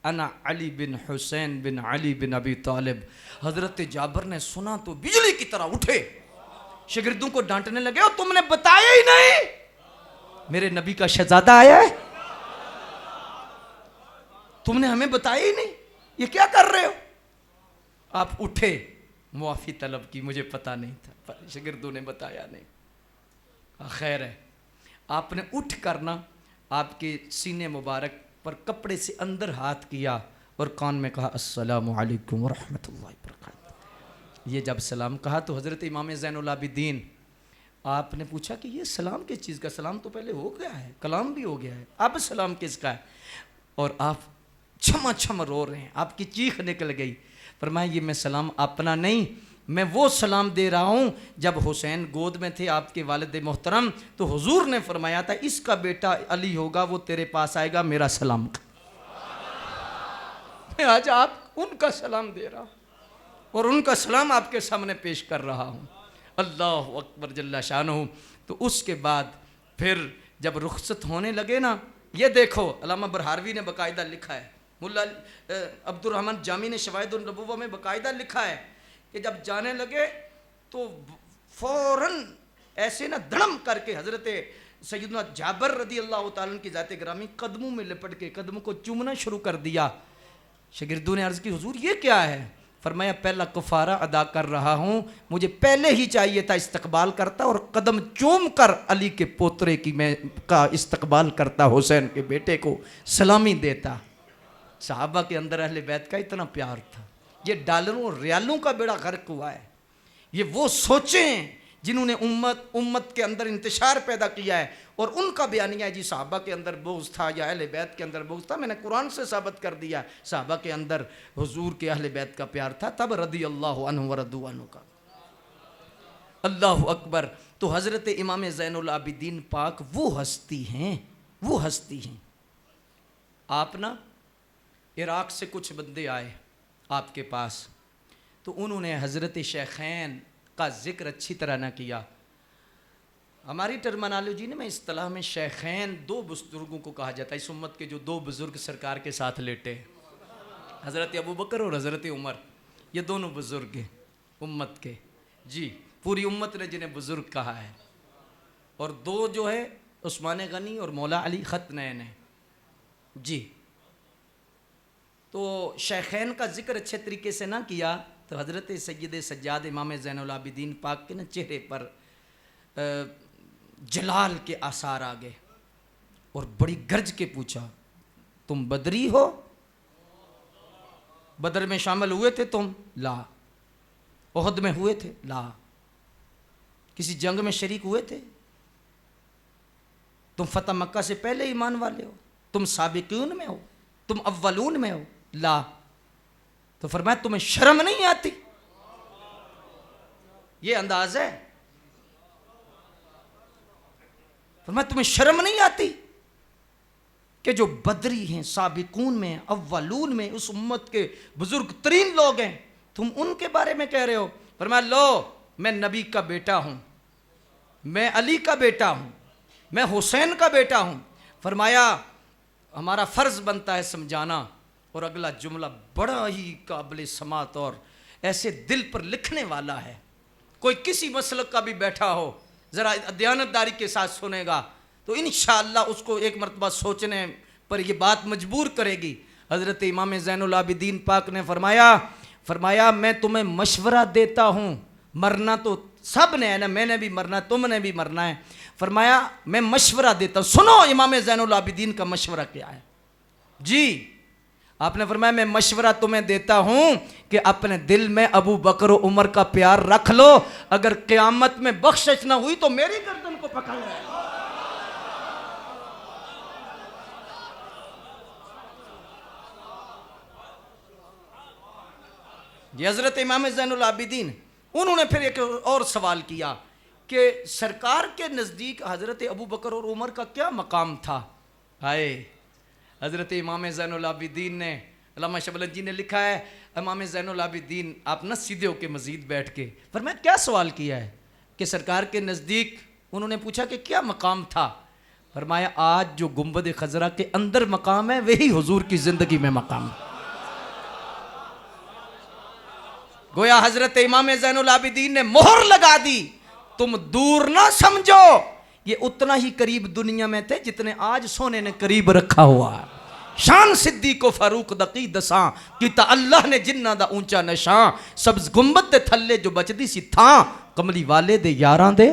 अना अली बिन हुसैन बिन अली बिन अबी तालिब। हजरत जाबर ने सुना तो बिजली की तरह उठे, शिगिर्दों को डांटने लगे और तुमने बताया ही नहीं, मेरे नबी का शहजादा आया है, तुमने हमें बताया ही नहीं, ये क्या कर रहे हो? आप उठे, मुआफ़ी तलब की, मुझे पता नहीं था, शिगिर्दों ने बताया नहीं। खैर है, आपने उठ करना आपके सीने मुबारक पर कपड़े से अंदर हाथ किया और कान में कहा अस्सलामु अलैकुम व रहमतुल्लाहि व बरकातहू। ये जब सलाम कहा तो हज़रत इमाम ज़ैनुल आबिदीन, आपने पूछा कि ये सलाम किस चीज़ का? सलाम तो पहले हो गया है, कलाम भी हो गया है, अब सलाम किसका है? और आप छमा छम रो रहे हैं, आपकी चीख निकल गई। फरमाया ये मैं सलाम अपना नहीं, मैं वो सलाम दे रहा हूँ जब हुसैन गोद में थे आपके वालिद मोहतरम, तो हुजूर ने फरमाया था इसका बेटा अली होगा, वो तेरे पास आएगा, मेरा सलाम। मैं आज आप उनका सलाम दे रहा हूँ और उनका सलाम आपके सामने पेश कर रहा हूँ। अल्लाह अकबर जल्ला शानहू। तो उसके बाद फिर जब रुखसत होने लगे ना, ये देखो अल्लामा बरहारवी ने बाकायदा लिखा है, मुल्ला अब्दुर्रहमान जामी ने शवाहिदुन नबुव्वा में बाकायदा लिखा है कि जब जाने लगे तो फ़ौरन ऐसे ना धड़म करके हज़रत सैयदना जाबर रदी अल्लाह ताला की ज़ात ग्रामी कदमों में लिपट के कदमों को चूमना शुरू कर दिया। शागिर्दों ने अर्ज़ की हुजूर ये क्या है? फरमाया पहला कफ़ारा अदा कर रहा हूँ, मुझे पहले ही चाहिए था इस्तकबाल करता और कदम चूम कर अली के पोतरे की मैं का इस्तकबाल करता, हुसैन के बेटे को सलामी देता। सहाबा के अंदर अहले बैत का इतना प्यार था। ये डॉलरों रियालों का बेड़ा गर्क हुआ है। ये वो सोचें जिन्होंने उम्मत के अंदर इंतशार पैदा किया है, और उनका बयानिया है जी सहाबा के अंदर बोझ था या अहले बैत के अंदर बोझ था। मैंने कुरान से साबित कर दिया सहाबा के अंदर हुजूर के अहले बैत का प्यार था, तब रदी अल्लाह अन्हु व रदू अन्हु का। अल्लाह अकबर। तो हज़रत इमाम ज़ैनुल आबिदीन पाक वो हस्ती हैं। आप ना इराक़ से कुछ बंदे आए आपके पास, तो उन्होंने हज़रत शेखैन का जिक्र अच्छी तरह ना किया। हमारी टर्मिनोलॉजी में इस्तिलाह में शेखैन दो बुजुर्गों को कहा जाता है। इस उम्मत के जो दो बुजुर्ग सरकार के साथ लेटे, हज़रत अबू बकर और हज़रत उमर, ये दोनों बुजुर्ग हैं उम्मत के। जी, पूरी उम्मत ने जिन्हें बुजुर्ग कहा है। और दो जो है उस्मान गनी और मौला अली ख़तनैन है। जी, तो शेखैन का जिक्र अच्छे तरीके से ना किया तो हज़रत सैयद सज्जाद इमाम ज़ैनुल आबिदीन पाक के ना चेहरे पर जलाल के आसार आ गए और बड़ी गरज के पूछा, तुम बदरी हो? बदर में शामिल हुए थे तुम? ला। ओहद में हुए थे? ला। किसी जंग में शरीक हुए थे? तुम फतह मक्का से पहले ईमान वाले हो? तुम साबिकून में हो? तुम अव्वलून में हो? ला। तो फरमाया तुम्हें शर्म नहीं आती? ये अंदाज है। फरमाया तुम्हें शर्म नहीं आती कि जो बदरी हैं, साबिकून में, अव्वलून में, उस उम्मत के बुजुर्ग तरीन लोग हैं, तुम उनके बारे में कह रहे हो? फरमाया लो, मैं नबी का बेटा हूं, मैं अली का बेटा हूं, मैं हुसैन का बेटा हूं। फरमाया हमारा फर्ज बनता है समझाना। और अगला जुमला बड़ा ही काबिल समात और ऐसे दिल पर लिखने वाला है। कोई किसी मसलक का भी बैठा हो, ज़रा दयानतदारी के साथ सुनेगा तो इंशाअल्लाह उसको एक मरतबा सोचने पर यह बात मजबूर करेगी। हज़रत इमाम ज़ैनुल आबिदीन पाक ने फरमाया मैं तुम्हें मशवरा देता हूँ, मरना तो सब ने है ना, मैंने भी मरना है, तुमने भी मरना है। फरमाया मैं मशवरा देता हूँ, सुनो इमाम ज़ैनुल आबिदीन का मशवरा क्या है। जी, आपने फरमाया मैं मशवरा तुम्हें देता हूं कि अपने दिल में अबू बकर और उमर का प्यार रख लो। अगर क़यामत में बख्शिश ना हुई तो मेरी गर्दन को पकड़ लो। ये हज़रत इमाम ज़ैनुल आबिदीन, उन्होंने फिर एक और सवाल किया कि सरकार के नज़दीक हज़रत अबू बकर और उमर का क्या मकाम था। हाय, हज़रत इमाम ज़ैनुल आबिदीन ने, अल्लामा शबल जी ने लिखा है, इमाम ज़ैनुल आबिदीन आप न सीधे होके मज़ीद बैठ के, पर मैं क्या सवाल किया है कि सरकार के नज़दीक उन्होंने पूछा कि क्या मकाम था। फरमाया आज जो गुंबद खजरा के अंदर मकाम है वही हुजूर की ज़िंदगी में मकाम है। गोया हज़रत इमाम ज़ैनुल आबिदीन ने मोहर लगा दी, तुम दूर ना समझो, ये उतना ही करीब दुनिया में थे जितने आज सोने ने करीब रखा हुआ है। शान सिद्दीक फारूक दकी दसा किता अल्लाह ने जिन्ना दा ऊंचा नशा, सब्ज गुंबद दे थल्ले जो बचदी सी था, कमली वाले दे यारां दे।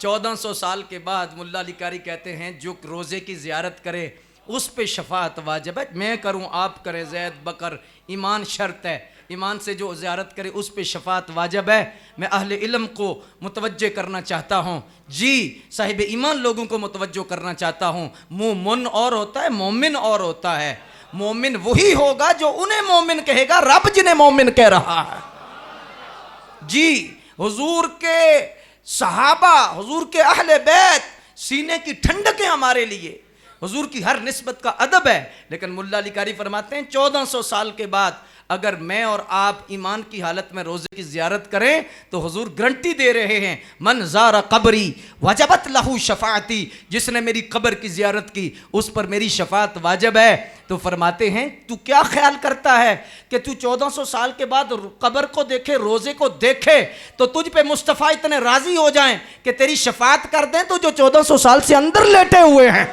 चौदह 1400 साल के बाद मुल्ला अली कारी कहते हैं जो रोज़े की ज़ियारत करे उस पे शफाअत वाजिब है। मैं करूं आप करें ज़ैद बकर, ईमान शर्त है, ईमान से जो ज़ियारत करे उस पे शफाअत वाजिब है। मैं अहले इल्म को मुतवज्जे करना चाहता हूँ, जी साहिब ईमान लोगों को मुतवज्जो करना चाहता हूँ। मुमिन और होता है, मोमिन और होता है। मोमिन वही होगा जो उन्हें मोमिन कहेगा, रब जिन्हें मोमिन कह रहा है। जी, हुजूर के सहाबा, हुजूर के अहले बैत सीने की ठंडक है हमारे लिए, हुजूर की हर निस्बत का अदब है। लेकिन मुल्ला अली कारी फरमाते हैं 1400 साल के बाद अगर मैं और आप ईमान की हालत में रोज़े की ज़ियारत करें तो हुजूर गारंटी दे रहे हैं, मन ज़ारा कब्री वजबत लहू शफाअती, जिसने मेरी कब्र की ज़ियारत की उस पर मेरी शफाअत वाजिब है। तो फरमाते हैं तू क्या ख्याल करता है कि तू 1400 साल के बाद कब्र को देखे, रोज़े को देखे तो तुझ पे मुस्तफ़ा इतने राज़ी हो जाएं कि तेरी शफाअत कर दें तो जो 1400 साल से अंदर लेटे हुए हैं।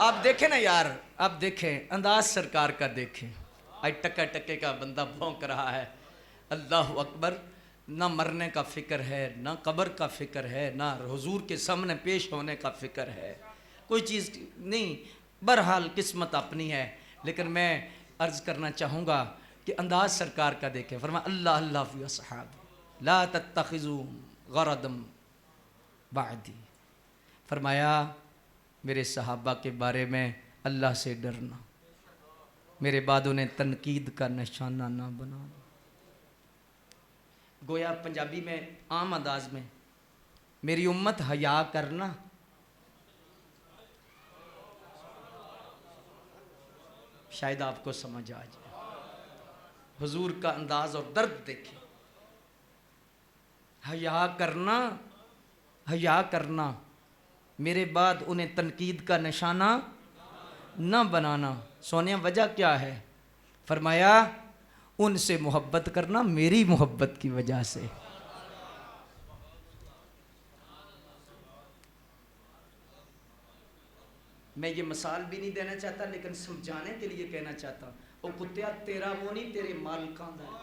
आप देखें ना यार, आप देखें अंदाज सरकार का, देखें आज टक्का टक्के का बंदा भौंक रहा है। अल्लाह अकबर। ना मरने का फिक्र है, ना कब्र का फिक्र है, ना हुजूर के सामने पेश होने का फिक्र है, कोई चीज़ नहीं। बहरहाल किस्मत अपनी है। लेकिन मैं अर्ज़ करना चाहूँगा कि अंदाज सरकार का देखें। फरमाया अल्लाह अल्लाह फी अस्हाब ला तत्तखिज़ू गरदम बादी। फरमाया मेरे सहाबा के बारे में अल्लाह से डरना, मेरे बाद उन्हें तनकीद का निशाना ना बनाना। गोया पंजाबी में आम अंदाज में मेरी उम्मत हया करना, शायद आपको समझ आ जाए। हुजूर का अंदाज और दर्द देखें। हया करना, हया करना, मेरे बाद उन्हें तनकीद का निशाना न बनाना। सोनिया वजह क्या है? फरमाया उनसे मोहब्बत करना मेरी मोहब्बत की वजह से। मैं ये मिसाल भी नहीं देना चाहता, लेकिन समझाने के लिए कहना चाहता हूँ। ओ कुत्तिया तेरा वो नहीं, तेरे मालिकां दा है,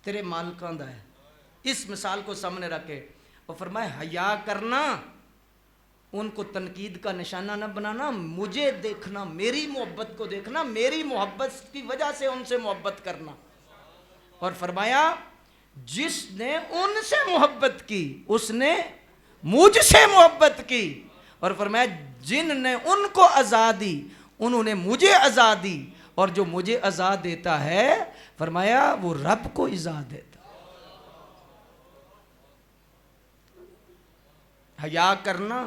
तेरे मालिकां दा है। इस मिसाल को सामने रखे और फरमाए हया करना, उनको तनकीद का निशाना न बनाना, मुझे देखना, मेरी मोहब्बत को देखना, मेरी मोहब्बत की वजह से उनसे मोहब्बत करना। और फरमाया जिसने उनसे मोहब्बत की उसने मुझसे मोहब्बत की। और फरमाया जिनने उनको आज़ादी उन्होंने मुझे आज़ादी, और जो मुझे आज़ाद देता है फरमाया वो रब को इज़ा देता। हया करना,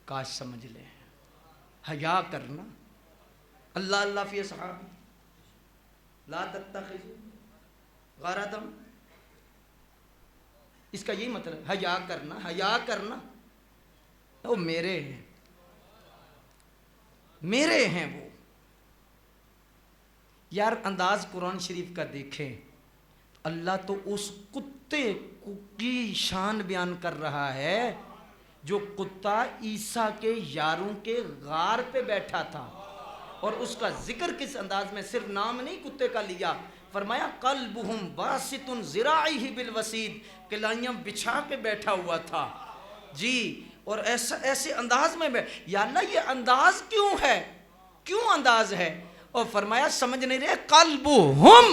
काश समझ ले, हया करना। अल्लाह अल्लाह फी अस्हाबी ला तत्तखिज़ू गरदम, इसका यही मतलब हया करना, हया करना। वो मेरे हैं, मेरे हैं वो। यार अंदाज कुरान शरीफ का देखें, अल्लाह तो उस कुत्ते की शान बयान कर रहा है जो कुत्ता ईसा के यारों के गार पे बैठा था। और उसका जिक्र किस अंदाज में, सिर्फ नाम नहीं कुत्ते का लिया। फरमाया कल्बुहुम बासितुन ज़िराइही बिल वसीद, कलाइयाँ बिछा के बैठा हुआ था जी। और ऐसा ऐसे अंदाज में या अल्लाह ये अंदाज क्यों है, क्यों अंदाज है? और फरमाया समझ नहीं रहे, कल्बुहुम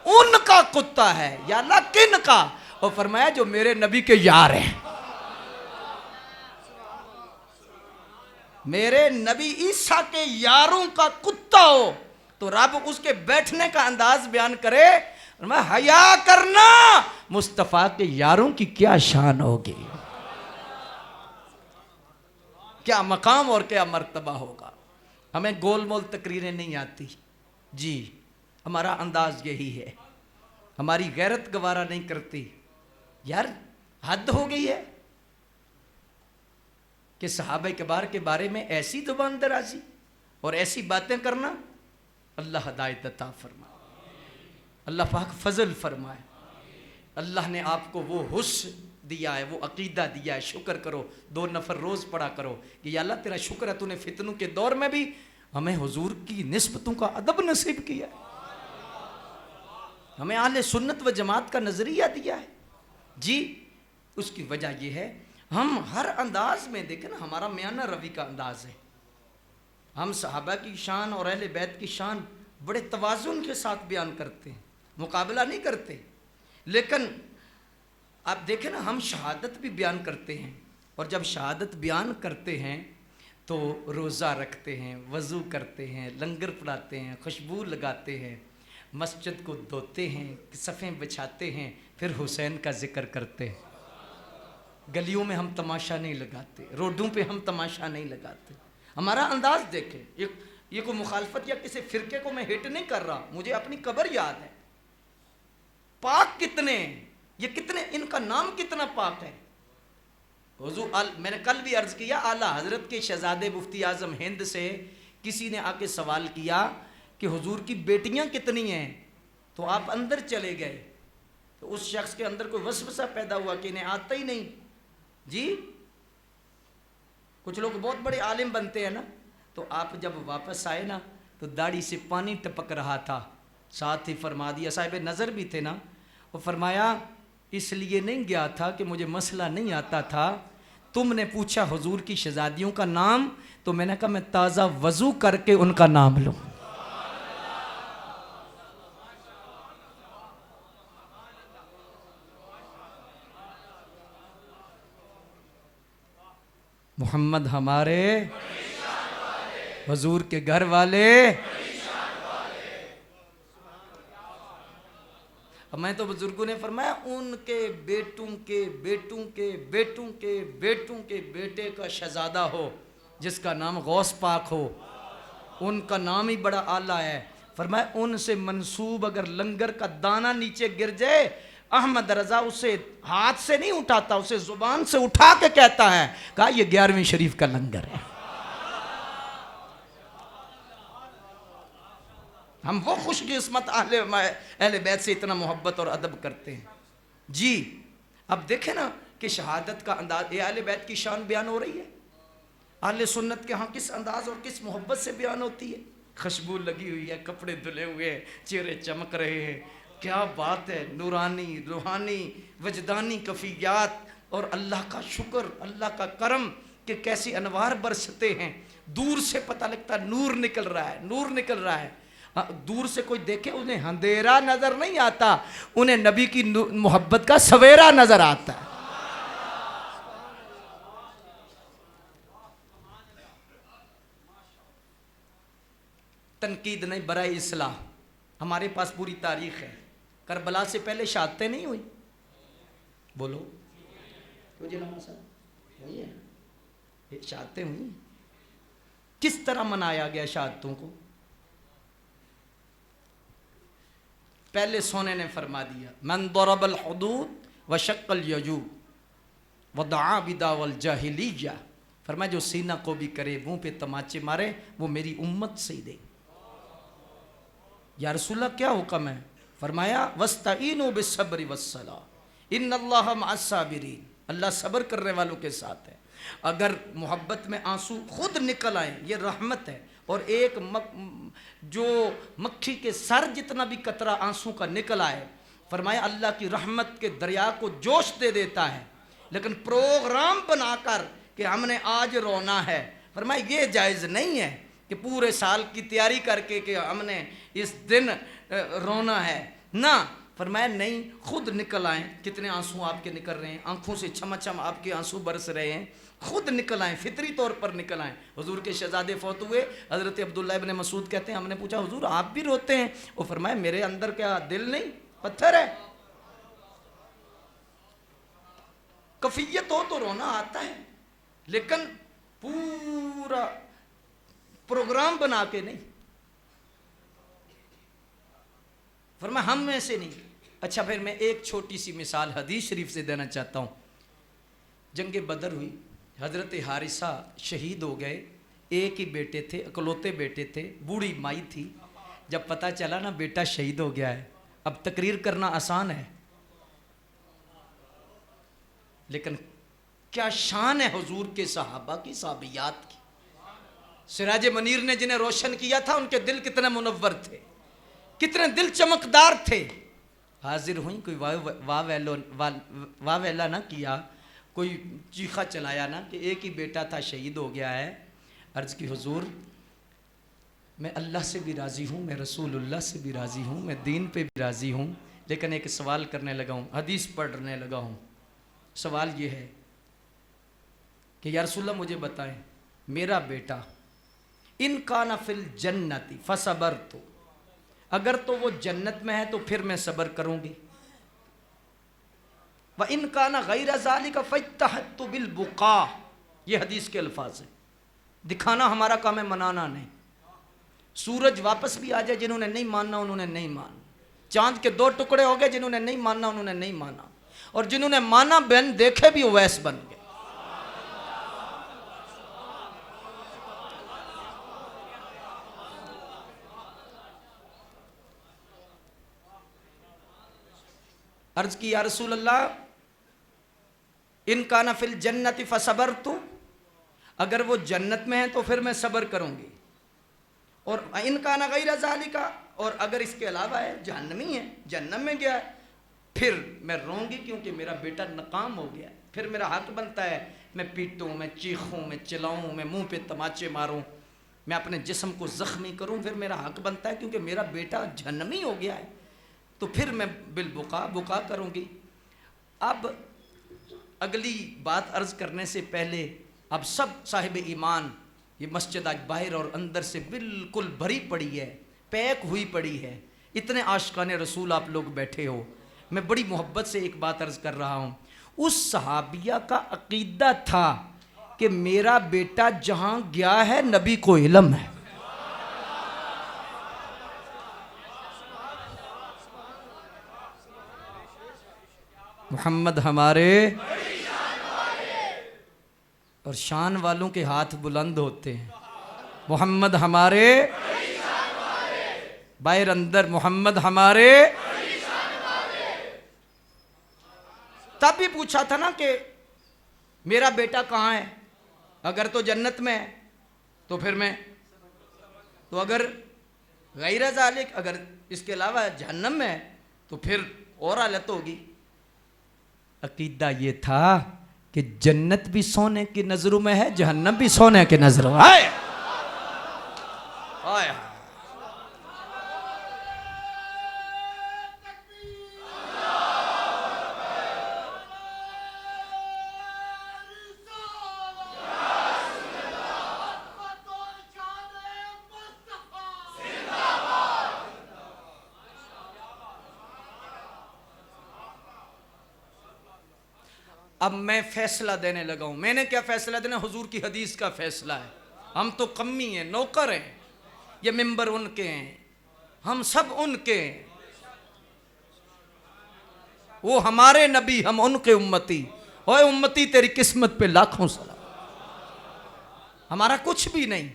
उनका कुत्ता है, या अल्लाह किन का? और फरमाया जो मेरे नबी के यार हैं, मेरे नबी ईसा के यारों का कुत्ता हो तो रब उसके बैठने का अंदाज बयान करे। मैं हया करना, मुस्तफ़ा के यारों की क्या शान होगी, क्या मकाम और क्या मर्तबा होगा। हमें गोलमोल तकरीरें नहीं आती जी, हमारा अंदाज यही है, हमारी गैरत गवारा नहीं करती। यार हद हो गई है कि सहाबा किबार के बारे में ऐसी जुबान दराजी और ऐसी बातें करना। अल्लाह हिदायत अता फरमाए, अल्लाह पाक फजल फरमाए। अल्लाह ने आपको वो हुस्न दिया है, वो अकीदा दिया है, शुक्र करो। 2 नफर रोज़ पढ़ा करो कि या अल्लाह तेरा शुक्र है तूने फितनों के दौर में भी हमें हुजूर की निस्बतों का अदब नसीब किया, हमें आले सुन्नत व जमात का नज़रिया दिया है जी। उसकी वजह यह है हम हर अंदाज में देखें ना, हमारा मियाना रवि का अंदाज है। हम सहाबा की शान और अहले बैत की शान बड़े तवाज़ुन के साथ बयान करते हैं, मुकाबला नहीं करते। लेकिन आप देखें ना, हम शहादत भी बयान करते हैं, और जब शहादत बयान करते हैं तो रोज़ा रखते हैं, वज़ू करते हैं, लंगर पढ़ाते हैं, खुशबू लगाते हैं, मस्जिद को धोते हैं, सफ़ें बिछाते हैं, फिर हुसैन का जिक्र करते हैं। गलियों में हम तमाशा नहीं लगाते, रोडों पे हम तमाशा नहीं लगाते। हमारा अंदाज देखें। ये कोई मुखालफत या किसी फ़िरके को मैं हिट नहीं कर रहा, मुझे अपनी कब्र याद है। पाक कितने, ये कितने, इनका नाम कितना पाक है। हुजूर मैंने कल भी अर्ज़ किया, आला हज़रत के शहज़ादे मुफ्ती आज़म हिंद से किसी ने आके सवाल किया कि हुजूर की बेटियां कितनी हैं, तो आप अंदर चले गए तो उस शख्स के अंदर कोई वसवसा पैदा हुआ कि इन्हें आता ही नहीं जी। कुछ लोग बहुत बड़े आलिम बनते हैं ना, तो आप जब वापस आए ना तो दाढ़ी से पानी टपक रहा था, साथ ही फरमा दिया, साहिब नज़र भी थे ना, वो फरमाया इसलिए नहीं गया था कि मुझे मसला नहीं आता था, तुमने पूछा हुजूर की शहजादियों का नाम, तो मैंने कहा मैं ताज़ा वज़ू करके उनका नाम लूँ। मोहम्मद हमारे, हुजूर के घर वाले। अब मैं तो बुजुर्गों ने फरमाया उनके बेटों के बेटों के बेटों के बेटों के बेटे का शहजादा हो जिसका नाम गौस पाक हो, उनका नाम ही बड़ा आला है। फरमाया उनसे मंसूब अगर लंगर का दाना नीचे गिर जाए, अहमद रजा उसे हाथ से नहीं उठाता, उसे जुबान से उठा के कहता है, कहा ये 11वीं शरीफ का लंगर है। हम वो खुशकिस्मत अहले बैत से इतना मोहब्बत और अदब करते हैं जी। अब देखें ना कि शहादत का अंदाज, ये अहले बैत की शान बयान हो रही है, अहले सुन्नत के यहाँ किस अंदाज और किस मोहब्बत से बयान होती है। खुशबू लगी हुई है, कपड़े धुले हुए हैं, चेहरे चमक रहे हैं, क्या बात है, नूरानी रूहानी वजदानी कफ़ियात, और अल्लाह का शुक्र, अल्लाह का करम कि कैसी अनवार बरसते हैं। दूर से पता लगता नूर निकल रहा है, नूर निकल रहा है। दूर से कोई देखे उन्हें अंधेरा नजर नहीं आता, उन्हें नबी की मोहब्बत का सवेरा नजर आता है। तनकीद नहीं, बराए इस्लाह। हमारे पास पूरी तारीख है, करबला से पहले शहादतें नहीं हुई, बोलो मुझे हुई है, शहादतें हुई। किस तरह मनाया गया शहादतों को? पहले सोने ने फरमा दिया, मन दरबल हुदूद व शक्ल यजूब व दआ बिदावल जाहिलिया, फरमाया जो सीना को भी करे, मुंह पे तमाचे मारे, वो मेरी उम्मत से ही दे। या रसूलल्लाह क्या हुक्म है? फरमाया वस्तईनु बिस्सब्रि वस्सलाह इन्नल्लाह मअस्साबिरीन, अल्लाह सब्र करने वालों के साथ है। अगर मोहब्बत में आंसू खुद निकल आए ये रहमत है, और एक जो मक्खी के सर जितना भी कतरा आंसू का निकल आए, फरमाया अल्लाह की रहमत के दरिया को जोश दे देता है। लेकिन प्रोग्राम बनाकर कि हमने आज रोना है, फरमाया ये जायज़ नहीं है कि पूरे साल की तैयारी करके कि हमने इस दिन रोना है ना। फरमाया नहीं, खुद निकल आए। कितने आंसू आपके निकल रहे हैं, आंखों से छमाछम आपके आंसू बरस रहे हैं, खुद निकल आए, फितरी तौर पर निकल आए। हुजूर के शहजादे फौत हुए, हज़रत अब्दुल्लाह इब्न मसूद कहते हैं हमने पूछा हुजूर आप भी रोते हैं? वो फरमाया मेरे अंदर क्या दिल नहीं पत्थर है? कफियत हो तो रोना आता है, लेकिन पूरा प्रोग्राम बना के नहीं। फरमाया हम में से नहीं। अच्छा फिर मैं एक छोटी सी मिसाल हदीस शरीफ से देना चाहता हूँ। जंग बदर हुई, हज़रत हारिसा शहीद हो गए, एक ही बेटे थे, इकलौते बेटे थे, बूढ़ी माई थी। जब पता चला ना बेटा शहीद हो गया है, अब तकरीर करना आसान है, लेकिन क्या शान है हुजूर के सहाबा की, साहबियात की। सिराज मनीर ने जिन्हें रोशन किया था उनके दिल कितने मुनव्वर थे, कितने दिल चमकदार थे। हाजिर हुई, कोई वाह वेला ना किया, कोई चीखा चलाया ना कि एक ही बेटा था शहीद हो गया है। अर्ज़ की हुजूर मैं अल्लाह से भी राज़ी हूँ, मैं रसूलुल्लाह से भी राज़ी हूँ, मैं दीन पे भी राज़ी हूँ, लेकिन एक सवाल करने लगा हूँ, हदीस पढ़ने लगा हूँ। सवाल ये है कि या रसूलल्लाह मुझे बताएं, मेरा बेटा इन काना फिल जन्नति फसबरतु, अगर तो वो जन्नत में है तो फिर मैं सब्र करूँगी, व इन काना गैर ज़ालिका फज्तहत्तु बिल बुका, ये हदीस के अल्फाज हैं। दिखाना हमारा काम है, मनाना नहीं। सूरज वापस भी आ जाए, जिन्होंने नहीं मानना उन्होंने नहीं माना। चांद के 2 टुकड़े हो गए, जिन्होंने नहीं मानना उन्होंने नहीं माना, और जिन्होंने माना बिन देखे भी वैस बन गए। अर्ज की या रसूल अल्लाह, इन काना फिल जन्नति फसबरतु, अगर वो जन्नत में है तो फिर मैं सब्र करूंगी, और इन काना गैर ज़ालिका, और अगर इसके अलावा है, जहन्नमी है, जहन्नम में गया है, फिर मैं रोऊंगी क्योंकि मेरा बेटा नाकाम हो गया। फिर मेरा हक बनता है मैं पीटूं, मैं चीखूं, मैं चिल्लाऊं, मैं मुंह पे तमाचे मारूं, मैं अपने जिस्म को ज़ख्मी करूं, फिर मेरा हक बनता है क्योंकि मेरा बेटा जहन्नमी हो गया है, तो फिर मैं बिलबुका बुका करूंगी। अब अगली बात अर्ज़ करने से पहले, अब सब साहिब ईमान, ये मस्जिद आज बाहर और अंदर से बिल्कुल भरी पड़ी है, पैक हुई पड़ी है, इतने आशिकाने रसूल आप लोग बैठे हो। मैं बड़ी मोहब्बत से एक बात अर्ज़ कर रहा हूँ, उस सहाबिया का अकीदा था कि मेरा बेटा जहाँ गया है नबी को इल्म है। मोहम्मद हमारे, और शान वालों के हाथ बुलंद होते हैं। मोहम्मद हमारे, बाहर अंदर मोहम्मद हमारे। तब भी पूछा था ना कि मेरा बेटा कहाँ है, अगर तो जन्नत में है तो फिर मैं, तो अगर गैर ज़ालिक, अगर इसके अलावा जहन्नम में है तो फिर और हालत होगी। अकीदा ये था कि जन्नत भी सोने की नजरों में है, जहन्नम भी सोने की नजरों में है। अब मैं फैसला देने लगा हूं। मैंने क्या फैसला देना, हुजूर की हदीस का फैसला है। हम तो कम्मी हैं, नौकर हैं, ये मिंबर उनके हैं, हम सब उनके हैं, वो हमारे नबी, हम उनके उम्मती। ओए उम्मती तेरी किस्मत पे लाखों सलाम, हमारा कुछ भी नहीं।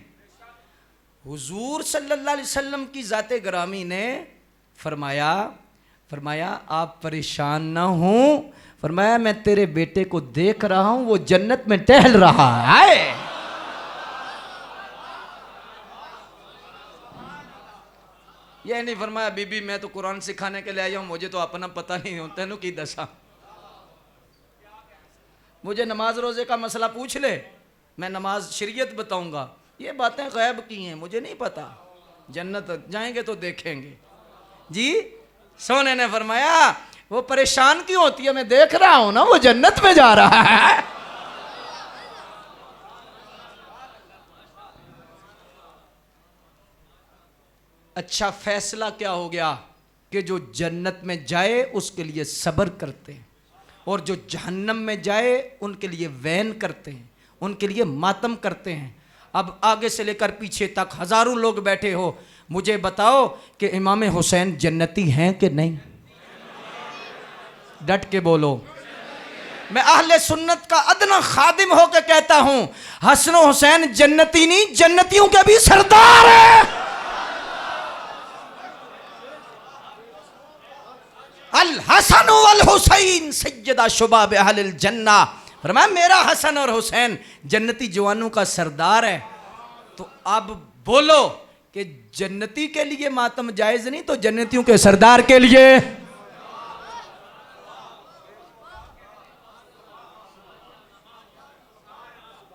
हुजूर सल्लल्लाहु अलैहि वसल्लम की ज़ाते ग्रामी ने फरमाया, आप परेशान ना हो, फरमाया मैं तेरे बेटे को देख रहा हूं, वो जन्नत में टहल रहा है। ये नहीं फरमाया बीबी मैं तो कुरान सिखाने के लिए आया हूं, मुझे तो अपना पता नहीं होता नु की दशा, मुझे नमाज रोजे का मसला पूछ ले, मैं नमाज शरीयत बताऊंगा। ये बातें गैब की हैं, मुझे नहीं पता, जन्नत जाएंगे तो देखेंगे। जी सोने ने फरमाया वो परेशान क्यों होती है, मैं देख रहा हूं ना वो जन्नत में जा रहा है। अच्छा फैसला क्या हो गया कि जो जन्नत में जाए उसके लिए सब्र करते हैं, और जो जहन्नम में जाए उनके लिए वैन करते हैं, उनके लिए मातम करते हैं। अब आगे से लेकर पीछे तक हजारों लोग बैठे हो, मुझे बताओ कि इमाम हुसैन जन्नती हैं कि नहीं? डट के बोलो। मैं अहले सुन्नत का अदना खादिम होकर कहता हूं, हसन हुसैन जन्नती नहीं, जन्नतियों के भी सरदार है। अल हसन वल हुसैन सैयदा शुबाब अहलिल जन्ना, फरमाया मेरा हसन और हुसैन जन्नती जवानों का सरदार है। तो अब बोलो कि जन्नती के लिए मातम जायज नहीं तो जन्नतियों के सरदार के लिए?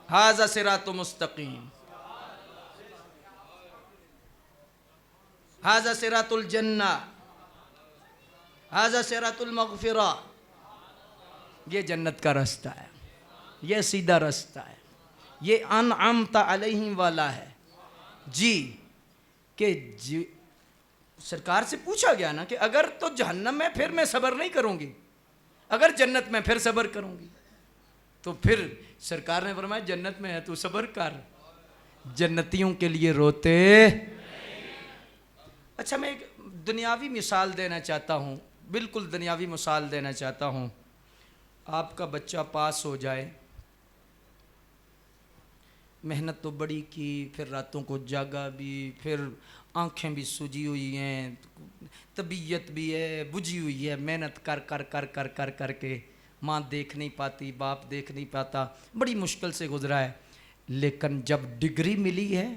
हाज़ा सिरातु मुस्तकीम, हाज़ा सिरातुल जन्ना, हाज़ा सिरातुल मग़फ़िरा, ये जन्नत का रास्ता है, ये सीधा रास्ता है, ये अनअमता अलैहिम वाला है। जी कि सरकार से पूछा गया ना कि अगर तो जहन्नम में फिर मैं सब्र नहीं करूँगी, अगर जन्नत में फिर सब्र करूँगी। तो फिर सरकार ने फरमाया जन्नत में है तू सब्र कर, जन्नतियों के लिए रोते। अच्छा मैं एक दुनियावी मिसाल देना चाहता हूँ, बिल्कुल दुनियावी मिसाल देना चाहता हूँ। आपका बच्चा पास हो जाए, मेहनत तो बड़ी की, फिर रातों को जागा भी, फिर आंखें भी सूजी हुई हैं, तबीयत भी है, बुझी हुई है, मेहनत कर कर कर कर कर करके माँ देख नहीं पाती, बाप देख नहीं पाता, बड़ी मुश्किल से गुजरा है। लेकिन जब डिग्री मिली है,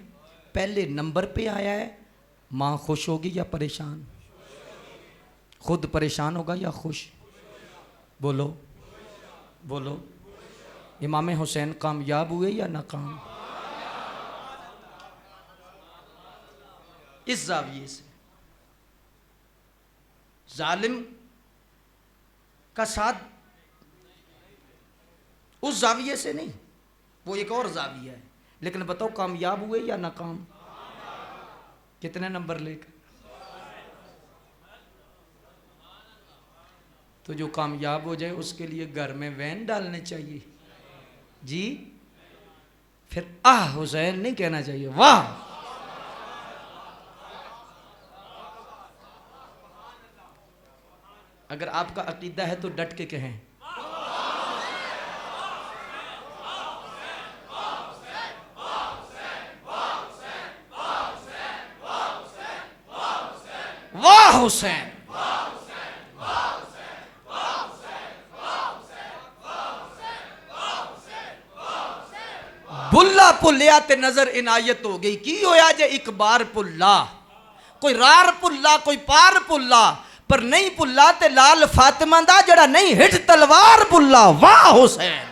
पहले नंबर पे आया है, माँ खुश होगी या परेशान? खुद परेशान होगा या खुश? बोलो बोलो। इमाम हुसैन कामयाब हुए या नाकाम? इस जाविये से जालिम का साथ उस जाविये से नहीं, वो एक और जाविया है। लेकिन बताओ कामयाब हुए या नाकाम? कितने नंबर लेकर? तो जो कामयाब हो जाए उसके लिए घर में वैन डालने चाहिए जी, फिर आह हुसैन नहीं कहना चाहिए, वाह। अगर आपका अकीदा है तो डट के कहें, वाह हुसैन। बुल्ला भुलिया ते नजर इनायत हो गई, की होया जे एक बार भुल्ला, कोई रार भुल्ला कोई पार भुल्ला, पर नहीं भुल्ला ते लाल फातिमा दा जड़ा नहीं हिट तलवार भुल्ला। वाह हुसैन।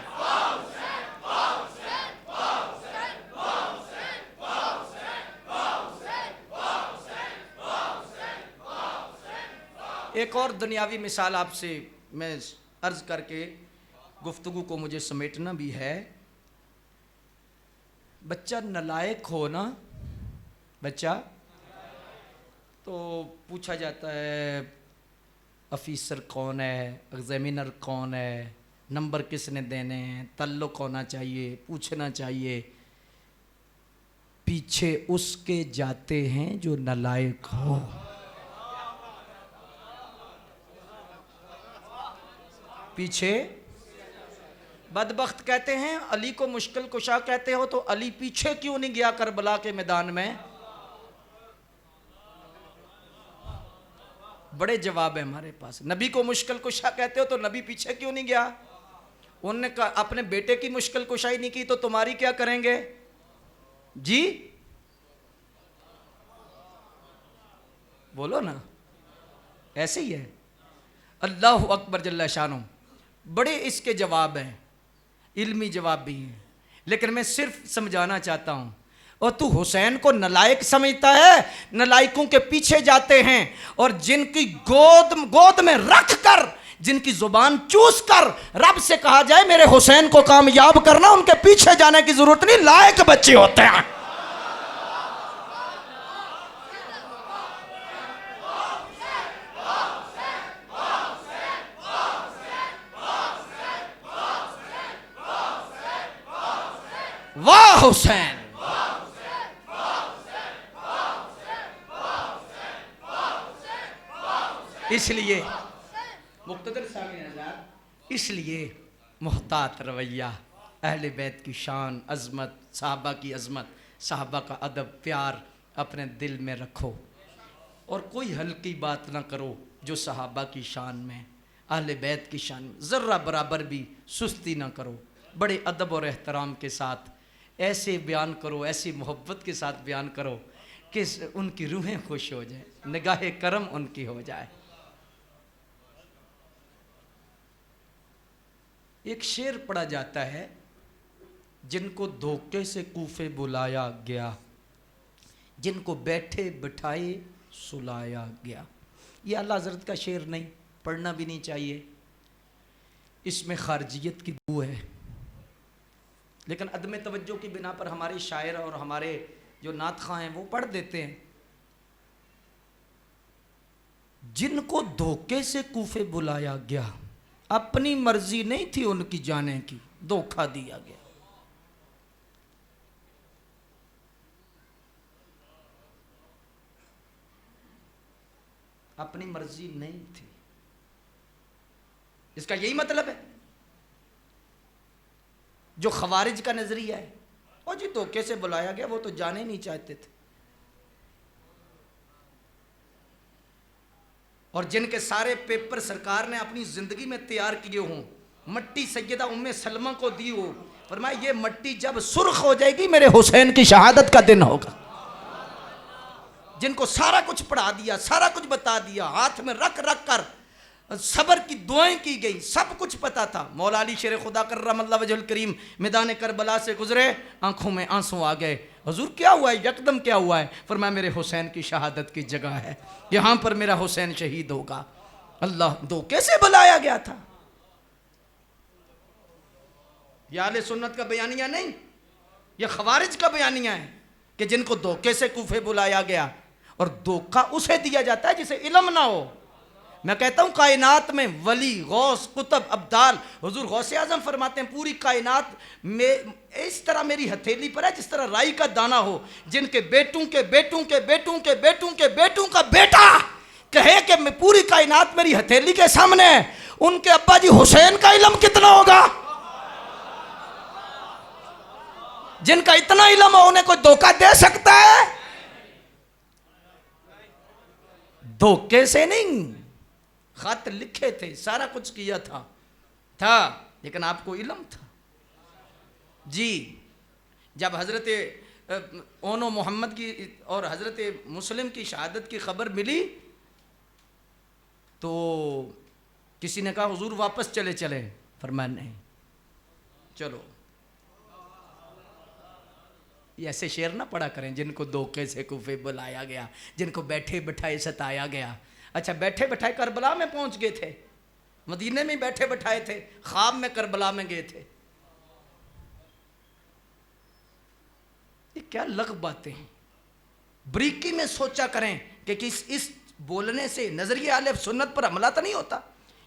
एक और दुनियावी मिसाल आपसे मैं अर्ज करके गुफ्तगू को मुझे समेटना भी है। बच्चा नलायक हो ना, बच्चा तो पूछा जाता है ऑफिसर कौन है, एग्जामिनर कौन है, नंबर किसने देने हैं, तल्लुक होना चाहिए, पूछना चाहिए। पीछे उसके जाते हैं जो नलायक हो। पीछे बदबख्त कहते हैं, अली को मुश्किल कुशा कहते हो तो अली पीछे क्यों नहीं गया करबला के मैदान में? बड़े जवाब है हमारे पास। नबी को मुश्किल कुशा कहते हो तो नबी पीछे क्यों नहीं गया? उनने अपने बेटे की मुश्किल कुशाई नहीं की तो तुम्हारी क्या करेंगे जी? बोलो ना, ऐसे ही है। अल्लाह अकबर जल्ला शानो। बड़े इसके जवाब हैं, इल्मी जवाब भी हैं, लेकिन मैं सिर्फ समझाना चाहता हूं। और तू हुसैन को नलायक समझता है? नलायकों के पीछे जाते हैं और जिनकी गोद में रख कर, जिनकी जुबान चूस कर रब से कहा जाए मेरे हुसैन को कामयाब करना, उनके पीछे जाने की जरूरत नहीं, लायक बच्चे होते हैं। वाह हुसैन। इसलिए मुख्तदर साहब, इसलिए मुहतात रवैया, अहले बैत की शान, अज़मत, साहबा की अज़मत, साहबा का अदब, प्यार अपने दिल में रखो और कोई हल्की बात ना करो जो सहाबा की शान में, अहले बैत की शान में ज़र्रा बराबर भी सुस्ती ना करो। बड़े अदब और एहतराम के साथ ऐसे बयान करो, ऐसी मोहब्बत के साथ बयान करो कि उनकी रूहें खुश हो जाए, निगाह करम उनकी हो जाए। एक शेर पढ़ा जाता है, जिनको धोखे से कूफे बुलाया गया, जिनको बैठे बिठाए सुलाया गया। ये अल्लाह हज़रत का शेर नहीं, पढ़ना भी नहीं चाहिए, इसमें खारजियत की बू है। लेकिन अदम तवज्जो की बिना पर हमारे शायर और हमारे जो नात खां हैं वो पढ़ देते हैं। जिनको धोखे से कूफे बुलाया गया, अपनी मर्जी नहीं थी उनकी जाने की, धोखा दिया गया। अपनी मर्जी नहीं थी, इसका यही मतलब है। जो खवारिज का नजरिया है, और जी धोखे से बुलाया गया, वो तो जाने नहीं चाहते थे। और जिनके सारे पेपर सरकार ने अपनी ज़िंदगी में तैयार किए हों, मट्टी सैयदा उम्मे सलमा को दी हो, फरमाया ये मट्टी जब सुर्ख हो जाएगी मेरे हुसैन की शहादत का दिन होगा। जिनको सारा कुछ पढ़ा दिया, सारा कुछ बता दिया, हाथ में रख रख कर सबर की दुआएं की गई, सब कुछ पता था। मौला अली शेर खुदा कर्रमल्लाहु वजहुल करीम मैदान करबला से गुजरे, आंखों में आंसू आ गए। हुजूर क्या हुआ है, यकदम क्या हुआ है? फरमाया मेरे हुसैन की शहादत की जगह है, यहाँ पर मेरा हुसैन शहीद होगा। अल्लाह धोखे से बुलाया गया था। यह आले सुन्नत का बयानिया नहीं, यह खवारिज का बयानिया है कि जिनको धोखे से कूफे बुलाया गया। और धोखा उसे दिया जाता है जिसे इल्म ना हो। मैं कहता हूँ कायनात में वली, गौस, कुतब, अब्दाल, हुजूर गौसे आजम फरमाते हैं पूरी कायनात में इस तरह मेरी हथेली पर है जिस तरह राई का दाना हो। जिनके बेटों के बेटों के बेटों के बेटों के बेटों का बेटा कहे कि मैं पूरी कायनात मेरी हथेली के सामने है, उनके अब्बा जी हुसैन का इल्म कितना होगा? जिनका इतना इल्म हो उन्हें कोई धोखा दे सकता है? धोखे से नहीं, खत लिखे थे, सारा कुछ किया था लेकिन आपको इल्म था जी। जब हजरत ओनो मोहम्मद की और हजरत मुस्लिम की शहादत की खबर मिली तो किसी ने कहा हुजूर वापस चले चले। फरमाया नहीं, चलो। ऐसे शेर ना पढ़ा करें जिनको धोखे से कूफे बुलाया गया, जिनको बैठे बैठाए सताया गया। अच्छा, बैठे बैठाए करबला में पहुंच गए थे, मदीने में बैठे बैठाए थे, ख्वाब में करबला में गए थे। ये क्या लग बातें हैं। बरीकी में सोचा करें कि इस बोलने से नजरिया आले सुन्नत पर हमला तो नहीं होता।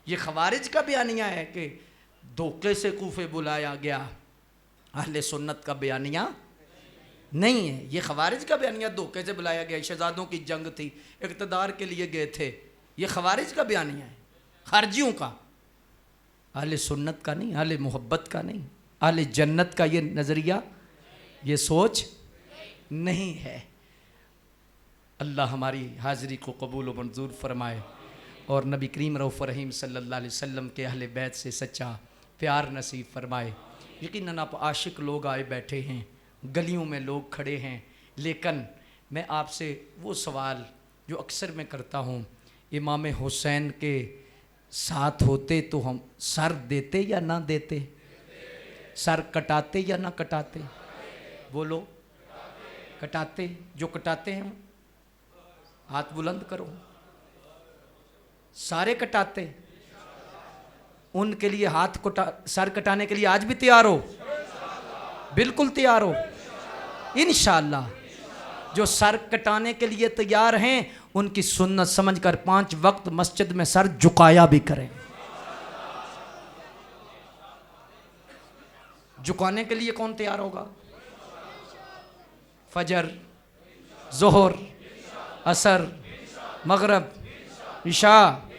ये खवारिज का बयानिया है कि धोखे से कूफे बुलाया गया, अहले सुन्नत का बयानिया नहीं है। ये खवारिज का बयानिया धोखे से बुलाया गया। शहजादों की जंग थी, इक़्तिदार के लिए गए थे, ये खवारिज का बयानिया है, खारजियों का, अहले सुन्नत का नहीं, अहले मोहब्बत का नहीं, अहले जन्नत का ये नज़रिया, ये सोच नहीं है। अल्लाह हमारी हाज़िरी को कबूल व मंजूर फरमाए और नबी करीम रऊफ़ रहीम सल्लल्लाहु अलैहि वसल्लम के अहले बैत से सच्चा प्यार नसीब फरमाए। यकीनन आप आशिक लोग आए बैठे हैं, गलियों में लोग खड़े हैं, लेकिन मैं आपसे वो सवाल जो अक्सर मैं करता हूँ, इमाम हुसैन के साथ होते तो हम सर देते या ना देते? सर कटाते या ना कटाते? बोलो, कटाते। जो कटाते हैं हाथ बुलंद करो। सारे कटाते? उनके लिए हाथ सर कटाने के लिए आज भी तैयार हो? बिल्कुल तैयार हो इंशाअल्लाह। जो सर कटाने के लिए तैयार हैं उनकी सुन्नत समझकर 5 वक्त मस्जिद में सर झुकाया भी करें। झुकाने के लिए कौन तैयार होगा? फजर, जोहर, असर, मगरब, इशा,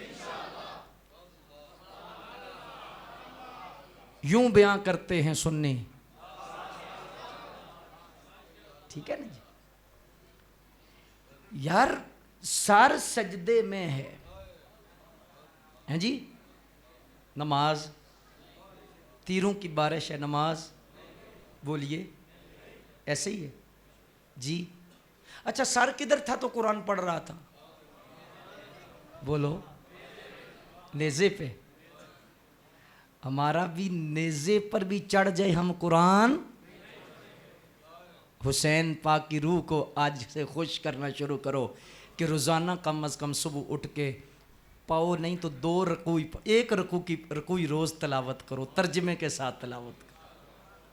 यूं बयां करते हैं सुन्नी, ठीक है ना जी? यार सर सजदे में है जी। नमाज, तीरों की बारिश है नमाज, बोलिए ऐसे ही है जी। अच्छा, सर किधर था तो कुरान पढ़ रहा था? बोलो, नेज़े पे। हमारा भी नेज़े पर भी चढ़ जाए हम कुरान। हुसैन पाक की रूह को आज से खुश करना शुरू करो कि रोज़ाना कम अज़ कम सुबह उठ के पाओ नहीं तो 2 रकूई, 1 रकूई रोज़ तलावत करो, तर्जमे के साथ तलावत करो,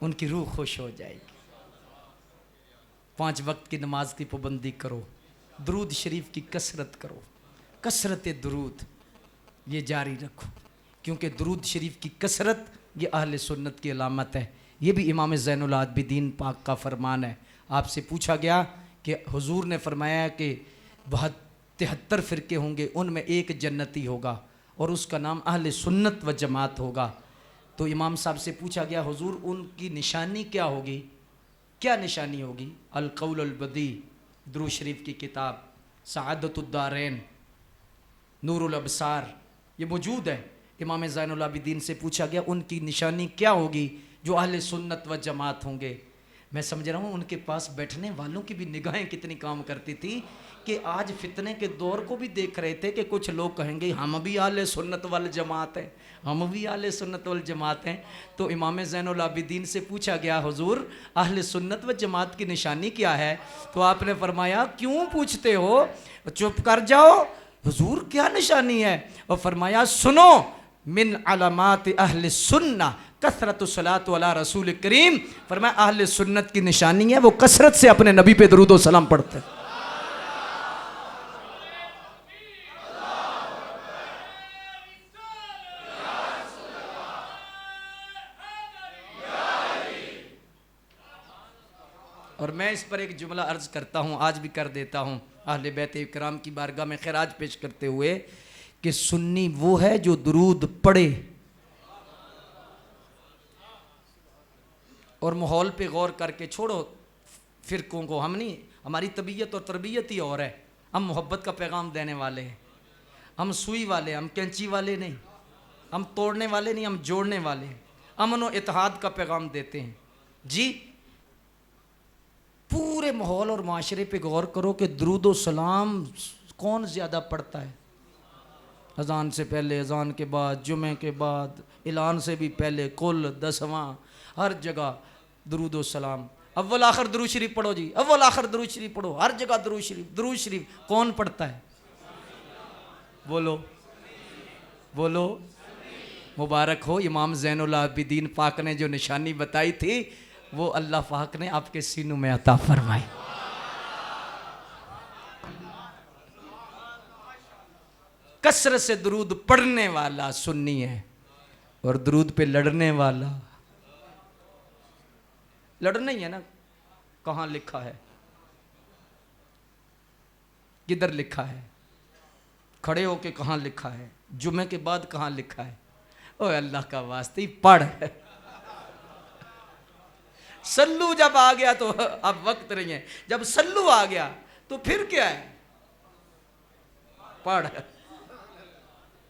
उनकी रूह खुश हो जाएगी। 5 वक्त की नमाज की पाबंदी करो, दुरूद शरीफ की कसरत करो, कसरत दुरूद ये जारी रखो, क्योंकि दुरूद शरीफ की कसरत ये अहले सुन्नत की अलामत है। ये भी इमाम ज़ैनुल आबिदीन पाक का फरमान है। आपसे पूछा गया कि हुजूर ने फरमाया कि 73 फ़िरके होंगे, उनमें एक जन्नती होगा और उसका अहले अहले सुन्नत व जमात होगा। तो इमाम साहब से पूछा गया हुजूर उनकी निशानी क्या होगी? क्या निशानी होगी? अल कौल अल बदी, दुरूद शरीफ की किताब, सआदतुद्दारैन, नूरुल अबसार, ये मौजूद है। इमाम ज़ैनुल आबिदीन से पूछा गया उनकी निशानी क्या होगी जो अहले सुन्नत व जमात होंगे। मैं समझ रहा हूँ उनके पास बैठने वालों की भी निगाहें कितनी काम करती थी कि आज फितने के दौर को भी देख रहे थे कि कुछ लोग कहेंगे हम भी अहले सुन्नत वल जमात हैं, हम भी अहले सुन्नत वल जमात हैं। तो इमाम ज़ैनुल आबिदीन से पूछा गया हुजूर अहले सुन्नत व जमात की निशानी क्या है? तो आपने फरमाया क्यों पूछते हो, चुप कर जाओ, हुजूर क्या निशानी है? और फरमाया सुनो, मिन अलामात अहले सुन्ना कसरत सलात वाला रसूल करीम। फरमाया अहले सुन्नत की निशानी है वो कसरत से अपने नबी पे दरूद व सलाम पढ़ते हैं। और मैं इस पर एक जुमला अर्ज करता हूँ, आज भी कर देता हूँ अहले बैत इकराम की बारगाह में खिराज पेश करते हुए कि सुन्नी वो है जो दुरूद पढ़े और माहौल पे गौर करके, छोड़ो फ़िरक़ों को, हम नहीं, हमारी तबीयत और तरबियत ही और है। हम मोहब्बत का पैगाम देने वाले हैं, हम सुई वाले, हम कैंची वाले नहीं, हम तोड़ने वाले नहीं, हम जोड़ने वाले हैं। अमन और इत्तेहाद का पैगाम देते हैं जी। पूरे माहौल और माशरे पे गौर करो कि दरूद व सलाम कौन ज़्यादा पढ़ता है। अज़ान से पहले, अज़ान के बाद, जुमे के बाद, ऐलान से भी पहले, कुल 10वां, हर जगह दरूद व सलाम। अव्वल आखिर दरूद शरीफ पढ़ो जी, अव्वल आखिर दरूद शरीफ पढ़ो, हर जगह दरूद शरीफ। दरूद शरीफ कौन पढ़ता है? बोलो बोलो। मुबारक हो इमाम ज़ैनुल आबिदीन पाक ने जो निशानी बताई थी वो अल्लाह पाक ने आपके सीनों में अता फरमाई। कसरत से दरूद पढ़ने वाला सुन्नी है और दरूद पे लड़ने वाला, लड़ना ही है ना। कहाँ लिखा है, किधर लिखा है, खड़े होके कहाँ लिखा है, जुमे के बाद कहाँ लिखा है? ओए अल्लाह का वास्ते पढ़। सल्लू जब आ गया तो अब वक्त नहीं है, जब सल्लू आ गया तो फिर क्या है? पढ़।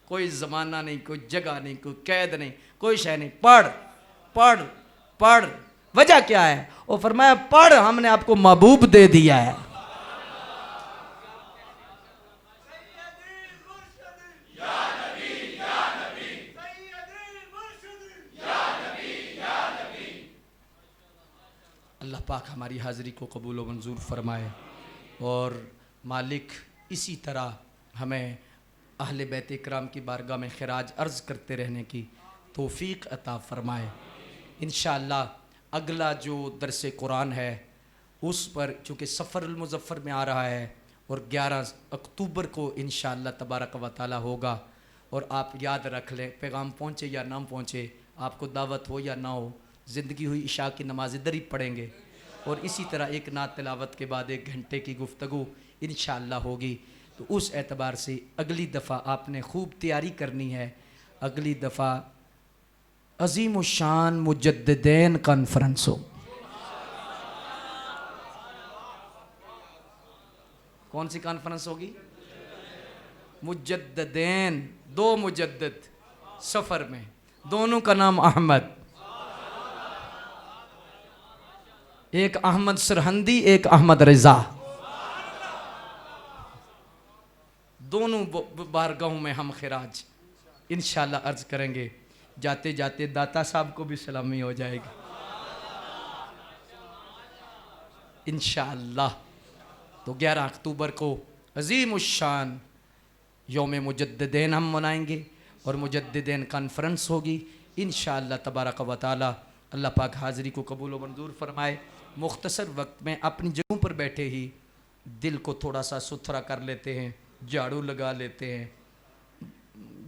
कोई ज़माना नहीं, कोई जगह नहीं, कोई कैद नहीं, कोई शय नहीं, पढ़ पढ़ पढ़। वजह क्या है? वो फरमाया पढ़, हमने आपको महबूब दे दिया है। अल्लाह पाक हमारी हाज़िरी को कबूल व मंजूर फरमाए और मालिक इसी तरह हमें अहले बैत इकराम की बारगाह में खिराज अर्ज़ करते रहने की तौफ़ीक़ अता फ़रमाए। इंशाअल्लाह अगला जो दरस कुरान है उस पर चूँकि सफ़रुल मुज़फ़्फ़र में आ रहा है और 11 अक्टूबर को इंशाअल्लाह तबारक व तआला होगा। और आप याद रख लें, पैगाम पहुँचे या ना पहुँचे, आपको दावत हो या ना हो, ज़िंदगी हुई इशा की नमाज इधर ही पढ़ेंगे और इसी तरह एक नात तिलावत के बाद 1 घंटे की गुफ्तगू इंशाअल्लाह होगी। तो उस एतबार से अगली दफ़ा आपने खूब तैयारी करनी है। अगली दफ़ा अज़ीम शान मुजद्दिदैन कॉन्फ्रेंस हो। कौन सी कॉन्फ्रेंस होगी? मुजद्दिदैन, 2 मुजद्दिद सफ़र में, दोनों का नाम अहमद, एक अहमद सरहंदी, एक अहमद रज़ा, दोनों बारगाहों में हम खिराज इंशाअल्लाह अर्ज़ करेंगे। जाते जाते दाता साहब को भी सलामी हो जाएगी इंशाअल्लाह। तो 11 अक्टूबर को अज़ीम शान यौम मुजद्दिदैन हम मनाएंगे और मुजद्दिदैन कॉन्फ्रेंस होगी इंशाअल्लाह तबारक व तआला। अल्लाह पाक हाज़िरी को कबूल व मंजूर फरमाए। मुख्तसर वक्त में अपनी जगहों पर बैठे ही दिल को थोड़ा सा सुथरा कर लेते हैं, झाड़ू लगा लेते हैं।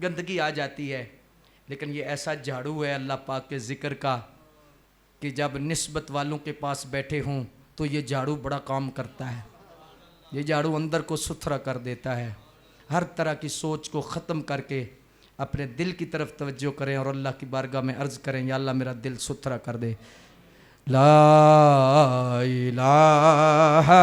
गंदगी आ जाती है, लेकिन ये ऐसा झाड़ू है अल्लाह पाक के ज़िक्र का कि जब निस्बत वालों के पास बैठे हों तो ये झाड़ू बड़ा काम करता है। ये झाड़ू अंदर को सुथरा कर देता है। हर तरह की सोच को ख़त्म करके अपने दिल की तरफ तवज्जो करें और अल्लाह की बारगाह में अर्ज़ करें, या अल्लाह मेरा दिल सुथरा कर दे। ला इलाहा